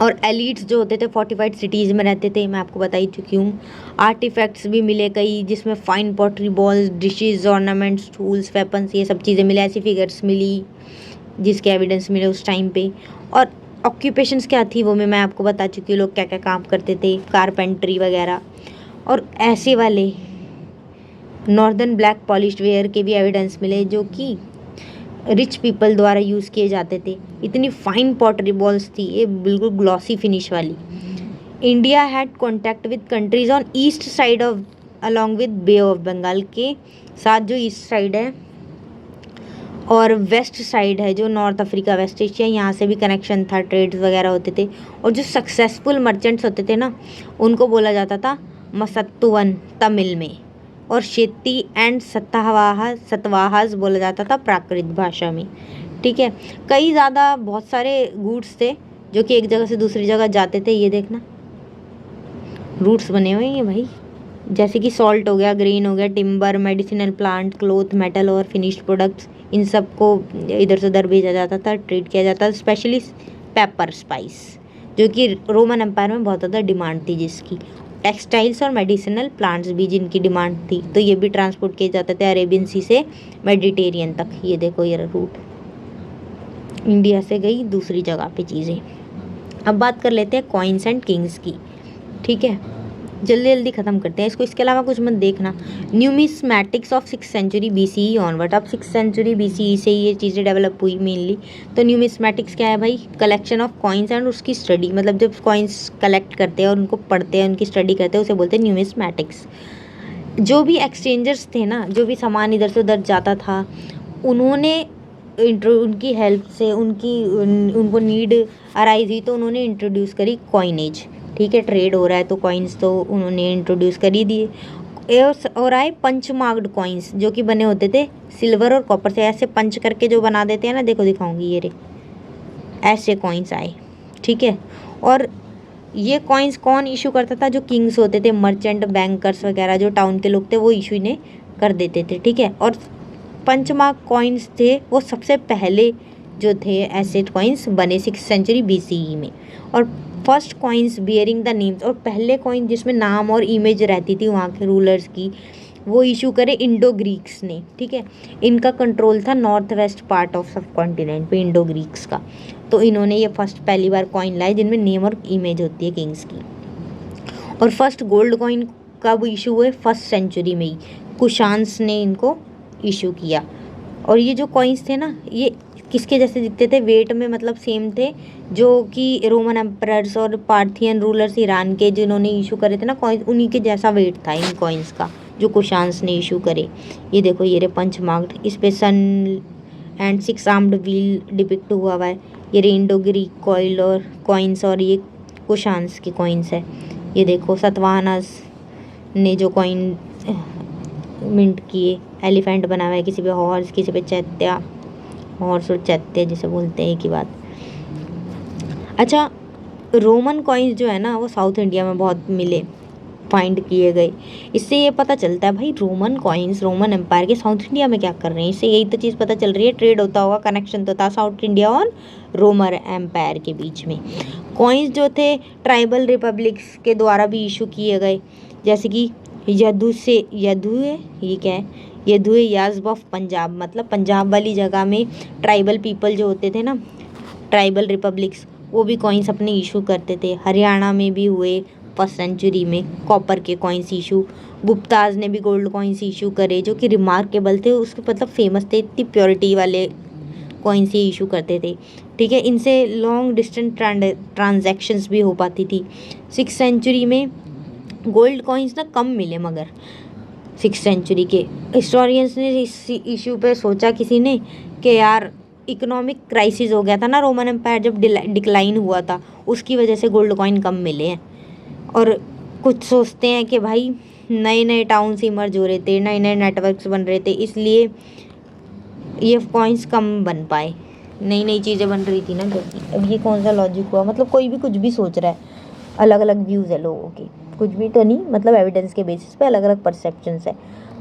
और एलिट्स जो होते थे फोर्टिफाइड सिटीज़ में रहते थे, मैं आपको बता ही चुकी हूँ। आर्टिफैक्ट्स भी मिले कई, जिसमें fine pottery, balls, dishes, ornaments, tools, weapons, ये सब चीज़ें मिले। ऐसी फिगर्स मिली जिसके एविडेंस मिले उस टाइम पे। और ऑक्यूपेशंस क्या थी वो मैं आपको बता चुकी हूँ, लोग क्या क्या काम करते थे, कारपेंट्री वगैरह। और ऐसे वाले नॉर्दर्न ब्लैक पॉलिश्ड वेयर के भी एविडेंस मिले जो कि रिच पीपल द्वारा यूज़ किए जाते थे। इतनी फाइन पॉटरी बॉल्स थी ये, बिल्कुल ग्लॉसी फिनिश वाली। India had contact with countries on east side of along with Bay of Bengal के साथ, जो ईस्ट साइड है, और वेस्ट साइड है जो नॉर्थ अफ्रीका, वेस्ट एशिया, यहाँ से भी कनेक्शन था, ट्रेड्स वगैरह होते थे। और जो सक्सेसफुल मर्चेंट्स होते थे ना, उनको बोला जाता था मसत्तुवन तमिल में, और शेती एंड सतवाहास बोला जाता था प्राकृत भाषा में। ठीक है, कई ज़्यादा बहुत सारे गुड्स थे जो कि एक जगह से दूसरी जगह जाते थे। ये देखना रूट्स बने हुए हैं भाई, जैसे कि सॉल्ट हो गया, ग्रेन हो गया, timber, medicinal plant, cloth, metal और फिनिश्ड प्रोडक्ट्स, इन सब को इधर से उधर भेजा जाता था, ट्रेड किया जाता था। स्पेशली पेपर स्पाइस, जो कि रोमन एम्पायर में बहुत ज़्यादा डिमांड थी जिसकी। टेक्सटाइल्स और मेडिसिनल प्लांट्स भी जिनकी डिमांड थी, तो ये भी ट्रांसपोर्ट किए जाते थे अरेबियन सी से मेडिटेरियन तक। ये देखो ये रूट, इंडिया से गई दूसरी जगह पे चीज़ें। अब बात कर लेते हैं कॉइन्स एंड किंग्स की। ठीक है, जल्दी जल्दी ख़त्म करते हैं इसको, इसके अलावा कुछ मत देखना। Numismatics of 6th century BCE onward, अब 6th सेंचुरी BCE से ये चीज़ें डेवलप हुई मेनली। तो न्यूमिस्मैटिक्स क्या है भाई? कलेक्शन ऑफ कॉइन्स एंड उसकी स्टडी, मतलब जब कॉइन्स कलेक्ट करते हैं और उनको पढ़ते हैं, उनकी स्टडी करते हैं, उसे बोलते हैं न्यूमिस्मैटिक्स। जो भी एक्सचेंजर्स थे ना, जो भी सामान इधर से उधर जाता था, उन्होंने उनकी हेल्प से उनको नीड अराइज हुई तो उन्होंने इंट्रोड्यूस करी कॉइनेज। ठीक है, ट्रेड हो रहा है तो कॉइन्स तो उन्होंने इंट्रोड्यूस कर ही दिए। और आए पंच मार्क्ड कॉइन्स, जो कि बने होते थे सिल्वर और कॉपर से, ऐसे पंच करके जो बना देते हैं ना, देखो दिखाऊंगी ये रे, ऐसे कॉइन्स आए। ठीक है, और ये कॉइन्स कौन इशू करता था? जो किंग्स होते थे, मर्चेंट, बैंकर्स वगैरह, जो टाउन के लोग थे, वो इशू इन्हें कर देते थे। ठीक है, और पंचमार्क कॉइन्स थे वो सबसे पहले जो थे ऐसे कॉइन्स बने 6th सेंचुरी BCE में। और first coins bearing the names, और पहले कॉइन जिसमें नाम और इमेज रहती थी वहाँ के रूलर्स की, वो इशू करे इंडो ग्रीक्स ने। ठीक है, इनका कंट्रोल था नॉर्थ वेस्ट पार्ट ऑफ सब कॉन्टिनेंट पे, इंडो ग्रीक्स का। तो इन्होंने ये फर्स्ट पहली बार कॉइन लाए जिनमें नेम और इमेज होती है किंग्स की। और फर्स्ट गोल्ड कॉइन कब इशू हुए? 1st सेंचुरी में ही कुशान्स ने इनको इशू किया। और ये जो कॉइन्स थे ना, ये किसके जैसे दिखते थे? वेट में मतलब सेम थे, जो कि रोमन एम्परर्स और पार्थियन रूलर्स ईरान के जिन्होंने इशू करे थे ना कॉइन्स, उन्हीं के जैसा वेट था इन कॉइन्स का, जो कुशान्स ने इशू करे। ये देखो ये रे पंच मार्क्ड, इस पे सन एंड 6 आर्म्ड व्हील डिपिक्ट हुआ है। ये रे इंडो ग्रीक कॉइल और कॉइन्स, और ये कुशान्स की कॉइन्स है। ये देखो सतवाहनास ने जो कॉइन मिंट किए, एलिफेंट बना हुआ है, किसी पे हॉर्स, किसी पे चैत्या, हॉर्स और चैत्य जिसे बोलते हैं एक ही बात। अच्छा, रोमन कॉइन्स जो है ना, वो साउथ इंडिया में बहुत मिले, फाइंड किए गए। इससे ये पता चलता है भाई रोमन कॉइन्स रोमन एम्पायर के साउथ इंडिया में क्या कर रहे हैं। इससे यही तो चीज़ पता चल रही है, ट्रेड होता होगा, कनेक्शन तो था साउथ इंडिया और रोमन एम्पायर के बीच में। कॉइन्स जो थे ट्राइबल रिपब्लिक्स के द्वारा भी इशू किए गए, जैसे कि ये क्या है? यदुए याज़्ब ऑफ पंजाब, मतलब पंजाब वाली जगह में ट्राइबल पीपल जो होते थे ना, ट्राइबल रिपब्लिक्स, वो भी कॉइन्स अपने इशू करते थे। हरियाणा में भी हुए 1st सेंचुरी में कॉपर के कॉइन्स इशू। गुप्ताज ने भी गोल्ड कॉइन्स इशू करे, जो कि रिमार्केबल थे, उसके मतलब फेमस थे, इतनी प्योरिटी वाले कॉइन्स ये इशू करते थे। ठीक है, इनसे लॉन्ग डिस्टेंस ट्रांजैक्शंस भी हो पाती थी। 6th सेंचुरी में गोल्ड कॉइन्स ना कम मिले, मगर 6th सेंचुरी के हिस्टोरियंस ने इस इशू पे सोचा किसी ने कि यार इकोनॉमिक क्राइसिस हो गया था ना, रोमन एम्पायर जब डिक्लाइन हुआ था, उसकी वजह से गोल्ड कॉइन कम मिले हैं। और कुछ सोचते हैं कि भाई नए नए टाउन्स इमर्ज हो रहे थे, नए नए नेटवर्क्स बन रहे थे, इसलिए ये कॉइन्स कम बन पाए, नई नई चीज़ें बन रही थी ना। क्योंकि अब ये कौन सा लॉजिक हुआ? मतलब कोई भी कुछ भी सोच रहा है, अलग अलग व्यूज़ है लोगों के, कुछ भी तो नहीं, मतलब एविडेंस के बेसिस पे अलग अलग परसेप्शंस है।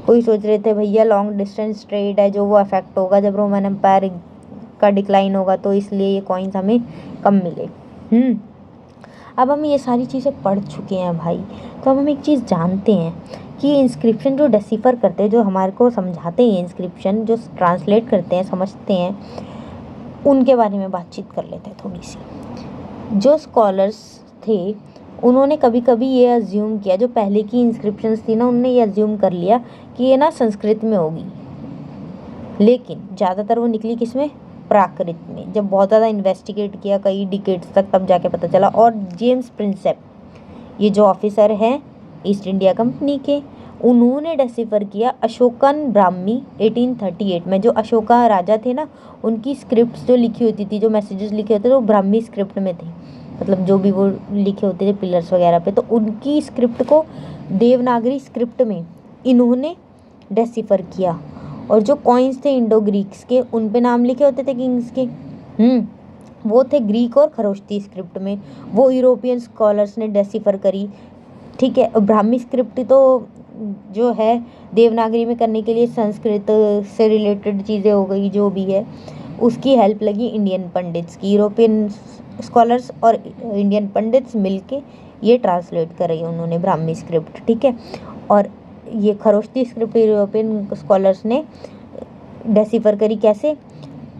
कोई सोच रहे थे भैया लॉन्ग डिस्टेंस ट्रेड है जो वो अफेक्ट होगा जब रोमन एम्पायर का डिक्लाइन होगा, तो इसलिए ये कॉइन्स हमें कम मिले। अब हम ये सारी चीज़ें पढ़ चुके हैं भाई, तो अब हम एक चीज़ जानते हैं कि इंस्क्रिप्शन जो डेसिफर करते हैं, जो हमारे को समझाते हैं, इंस्क्रिप्शन जो ट्रांसलेट करते हैं, समझते हैं, उनके बारे में बातचीत कर लेते हैं थोड़ी सी। जो स्कॉलर्स थे उन्होंने कभी कभी ये अज्यूम किया, जो पहले की इंस्क्रिप्शंस थी ना, उन्होंने ये अज्यूम कर लिया कि ये ना संस्कृत में होगी, लेकिन ज़्यादातर वो निकली किस में, प्राकृत में। जब बहुत ज़्यादा इन्वेस्टिगेट किया कई डिकेड्स तक, तब जाके पता चला। और जेम्स प्रिंसेप, ये जो ऑफिसर हैं ईस्ट इंडिया कंपनी के, उन्होंने डेसिफर किया अशोकन ब्राह्मी 1838 में। जो अशोका राजा थे ना, उनकी स्क्रिप्ट्स जो लिखी होती थी, जो मैसेजेस लिखे होते थे, वो ब्राह्मी स्क्रिप्ट में थे, मतलब जो भी वो लिखे होते थे पिलर्स वगैरह पे, तो उनकी स्क्रिप्ट को देवनागरी स्क्रिप्ट में इन्होंने डेसिफर किया। और जो कॉइन्स थे इंडो ग्रीक्स के, उन पे नाम लिखे होते थे किंग्स के, वो थे ग्रीक और खरोष्टी स्क्रिप्ट में, वो यूरोपियन स्कॉलर्स ने डेसिफर करी। ठीक है, ब्राह्मी स्क्रिप्ट तो जो है देवनागरी में करने के लिए संस्कृत से रिलेटेड चीज़ें हो गई, जो भी है, उसकी हेल्प लगी इंडियन पंडित्स की। यूरोपियन स्कॉलर्स और इंडियन पंडित्स मिलके ये ट्रांसलेट करी उन्होंने ब्राह्मी स्क्रिप्ट। ठीक है, और ये खरोष्टी स्क्रिप्ट यूरोपियन स्कॉलर्स ने डेसिफर करी। कैसे?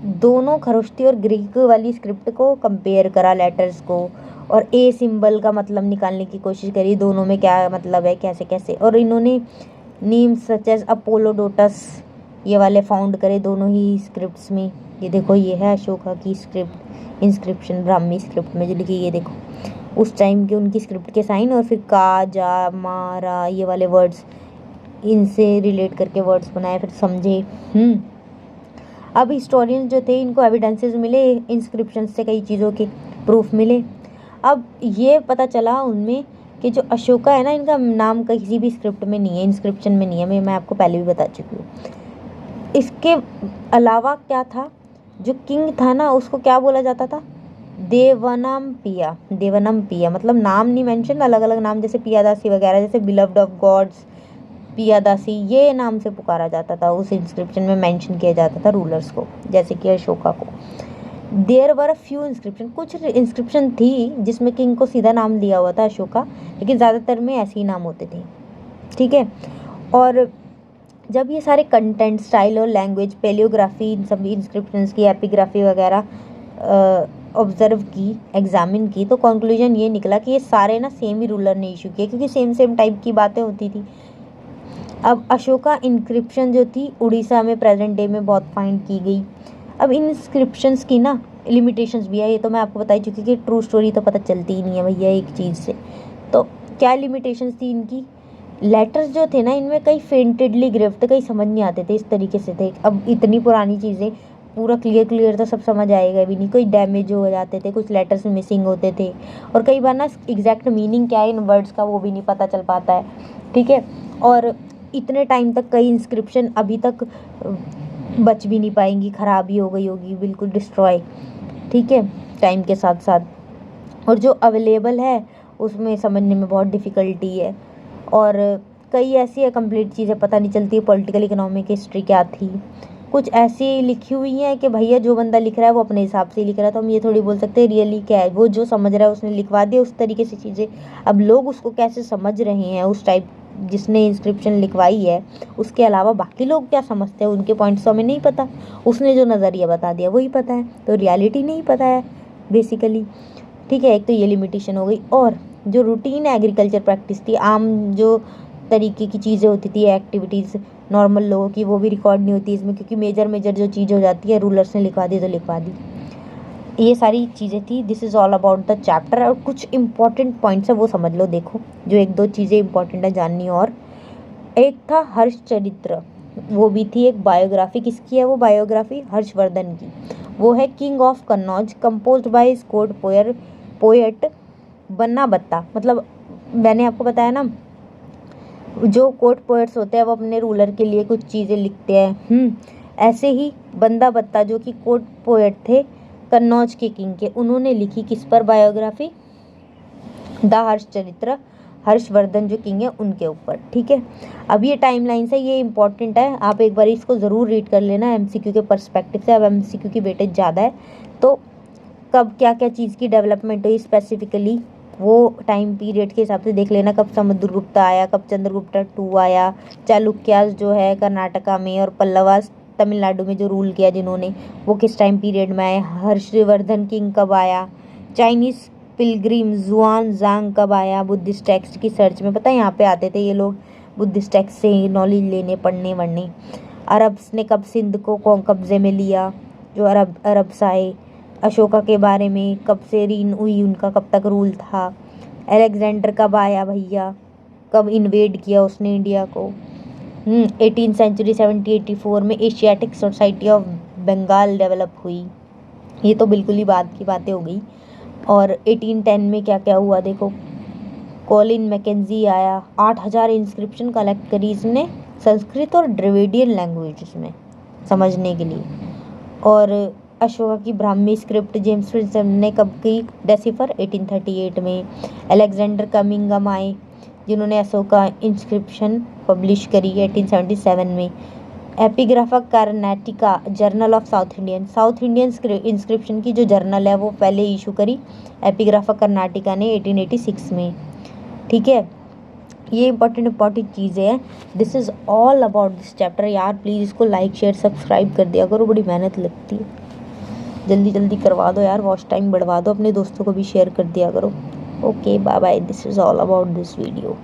दोनों खरोष्टी और ग्रीक वाली स्क्रिप्ट को कंपेयर करा, लेटर्स को, और ए सिंबल का मतलब निकालने की कोशिश करी, दोनों में क्या मतलब है, कैसे कैसे। और इन्होंने नेम्स सच एज अपोलोडोटस ये वाले फाउंड करे दोनों ही स्क्रिप्ट्स में। ये देखो, ये है अशोका की स्क्रिप्ट, इंस्क्रिप्शन ब्राह्मी स्क्रिप्ट में जो लिखी, ये देखो उस टाइम के उनकी स्क्रिप्ट के साइन, और फिर का, जा, मा, रा, ये वाले वर्ड्स, इनसे रिलेट करके वर्ड्स बनाए, फिर समझे। अब हिस्टोरियंस जो थे, इनको एविडेंसेस मिले इंस्क्रिप्शन से, कई चीज़ों के प्रूफ मिले। अब ये पता चला उनमें कि जो अशोका है ना, इनका नाम किसी भी स्क्रिप्ट में नहीं है, इंस्क्रिप्शन में नहीं है, मैं आपको पहले भी बता चुकी हूँ। इसके अलावा क्या था, जो किंग था ना, उसको क्या बोला जाता था, देवनम पिया। देवनम पिया मतलब नाम नहीं मेंशन, अलग अलग नाम, जैसे पियादासी वगैरह, जैसे बिलव्ड ऑफ गॉड्स, पियादासी, ये नाम से पुकारा जाता था, उस इंस्क्रिप्शन में मेंशन किया जाता था रूलर्स को, जैसे कि अशोका को। There were a few inscription, कुछ इंस्क्रिप्शन थी जिसमें किंग को सीधा नाम दिया हुआ था अशोका, लेकिन ज़्यादातर में ऐसे ही नाम होते थे। ठीक है, और जब ये सारे कंटेंट, स्टाइल और लैंग्वेज, पेलियोग्राफी, इन सभी इंस्क्रिप्शंस की, एपिग्राफी वगैरह ऑब्जर्व की, एग्जामिन की, तो कंक्लूजन ये निकला कि ये सारे ना सेम ही रूलर ने इशू किए, क्योंकि सेम टाइप की बातें होती थी। अब अशोका इंस्क्रिप्शन जो थी उड़ीसा में प्रेजेंट डे में बहुत फाइंड की गई। अब इन इंस्क्रिप्शंस की ना लिमिटेशंस भी है, ये तो मैं आपको बता ही चुकी कि ट्रू स्टोरी तो पता चलती ही नहीं है भैया एक चीज़ से। तो क्या लिमिटेशंस थी इनकी, लेटर्स जो थे ना, इनमें कई फेंटेडली ग्रिफ्ट, कई समझ नहीं आते थे, इस तरीके से थे। अब इतनी पुरानी चीज़ें पूरा क्लियर तो सब समझ आएगा भी नहीं, कोई डैमेज हो जाते थे, कुछ लेटर्स मिसिंग होते थे, और कई बार ना एग्जैक्ट मीनिंग क्या है इन वर्ड्स का वो भी नहीं पता चल पाता है। ठीक है, और इतने टाइम तक कई इंस्क्रिप्शन अभी तक बच भी नहीं पाएंगी, ख़राब ही हो गई होगी, बिल्कुल डिस्ट्रॉय। ठीक है, टाइम के साथ साथ, और जो अवेलेबल है उसमें समझने में बहुत डिफ़िकल्टी है, और कई ऐसी है कंप्लीट चीज़ें पता नहीं चलती है, पॉलिटिकल इकोनॉमिक हिस्ट्री क्या थी, कुछ ऐसी लिखी हुई हैं कि भैया जो बंदा लिख रहा है वो अपने हिसाब से लिख रहा है, तो हम ये थोड़ी बोल सकते हैं रियली क्या है, वो जो समझ रहा है उसने लिखवा दिया उस तरीके से चीज़ें। अब लोग उसको कैसे समझ रहे हैं, उस टाइप जिसने इंस्क्रिप्शन लिखवाई है, उसके अलावा बाकी लोग क्या समझते हैं, उनके पॉइंट्स तो हमें नहीं पता, उसने जो नज़रिया बता दिया वही पता है, तो रियलिटी नहीं पता है बेसिकली। ठीक है, एक तो ये लिमिटेशन हो गई, और जो रूटीन एग्रीकल्चर प्रैक्टिस थी, आम जो तरीके की चीज़ें होती थी, एक्टिविटीज़ नॉर्मल लोगों की, वो भी रिकॉर्ड नहीं होती इसमें, क्योंकि मेजर जो चीज़ हो जाती है रूलर्स ने लिखवा दी तो लिखवा दी। ये सारी चीज़ें थी। This is all about the chapter, और कुछ इंपॉर्टेंट पॉइंट्स है वो समझ लो, देखो जो एक दो चीज़ें इंपॉर्टेंट है जाननी। और एक था हर्ष चरित्र, वो भी थी एक बायोग्राफी, किसकी है वो बायोग्राफी, हर्षवर्धन की। वो है king of Kannauj, composed by court poet Bana Bhatta. मतलब मैंने आपको बताया ना, जो कोर्ट पोएट्स होते हैं वो अपने रूलर के लिए कुछ चीज़ें लिखते हैं। ऐसे ही बंदा बत्ता जो कि कोर्ट पोएट थे कन्नौज के किंग के, उन्होंने लिखी किस पर बायोग्राफी, द हर्ष चरित्र, हर्षवर्धन जो किंग है उनके ऊपर। ठीक है, अब ये टाइमलाइन है, ये इंपॉर्टेंट है, आप एक बार इसको ज़रूर रीड कर लेना एमसीक्यू के पर्सपेक्टिव से। अब एमसीक्यू की वेटेज ज़्यादा है, तो कब क्या क्या चीज़ की डेवलपमेंट हुई स्पेसिफिकली वो टाइम पीरियड के हिसाब से देख लेना, कब समुद्रगुप्त आया, कब चंद्रगुप्ता टू आया। चालुक्यास जो है कर्नाटका में, और पल्लवास तमिलनाडु में जो रूल किया जिन्होंने, वो किस टाइम पीरियड में आए। हर्षवर्धन किंग कब आया। चाइनीज पिलग्रिम जुआन जांग कब आया बुद्धिस्ट टेक्स्ट की सर्च में। पता है यहाँ पे आते थे ये लोग बुद्धिस्ट टेक्स्ट से नॉलेज लेने, पढ़ने वढ़ने। अरब्स ने कब सिंध को कब्जे में लिया, जो अरब्स आए। अशोका के बारे में, कब से रीन हुई उनका, कब तक रूल था। अलेक्जेंडर कब आया भैया, कब इन्वेड किया उसने इंडिया को। 18 सेंचुरी 1784 में Asiatic Society of Bengal develop हुई। ये तो बिल्कुल ही बाद की बातें हो गई। और 1810 में क्या क्या हुआ देखो, कॉलिन मैकेंजी आया, 8000 इंस्क्रिप्शन कलेक्ट करी इसने संस्कृत और द्रविडियन लैंग्वेजेस में समझने के लिए। और अशोका की ब्राह्मी स्क्रिप्ट जेम्स प्रिंसम ने कब की डेसिफर 1838 में। अलेक्जेंडर कमिंगम आए जिन्होंने अशोका इंस्क्रिप्शन पब्लिश करी 1877 में। Epigraphia Carnatica journal of South Indian inscription की जो जर्नल है वो पहले इशू करी एपिग्राफा कर्नाटिका ने 1886 में। ठीक है, ये इंपॉर्टेंट चीज़ें हैं। This is all about this chapter. यार प्लीज़ इसको लाइक शेयर सब्सक्राइब कर दिया करो, बड़ी मेहनत लगती है। जल्दी जल्दी करवा दो यार, वॉच टाइम बढ़वा दो, अपने दोस्तों को भी शेयर कर दिया करो। Okay bye bye, this is all about this video.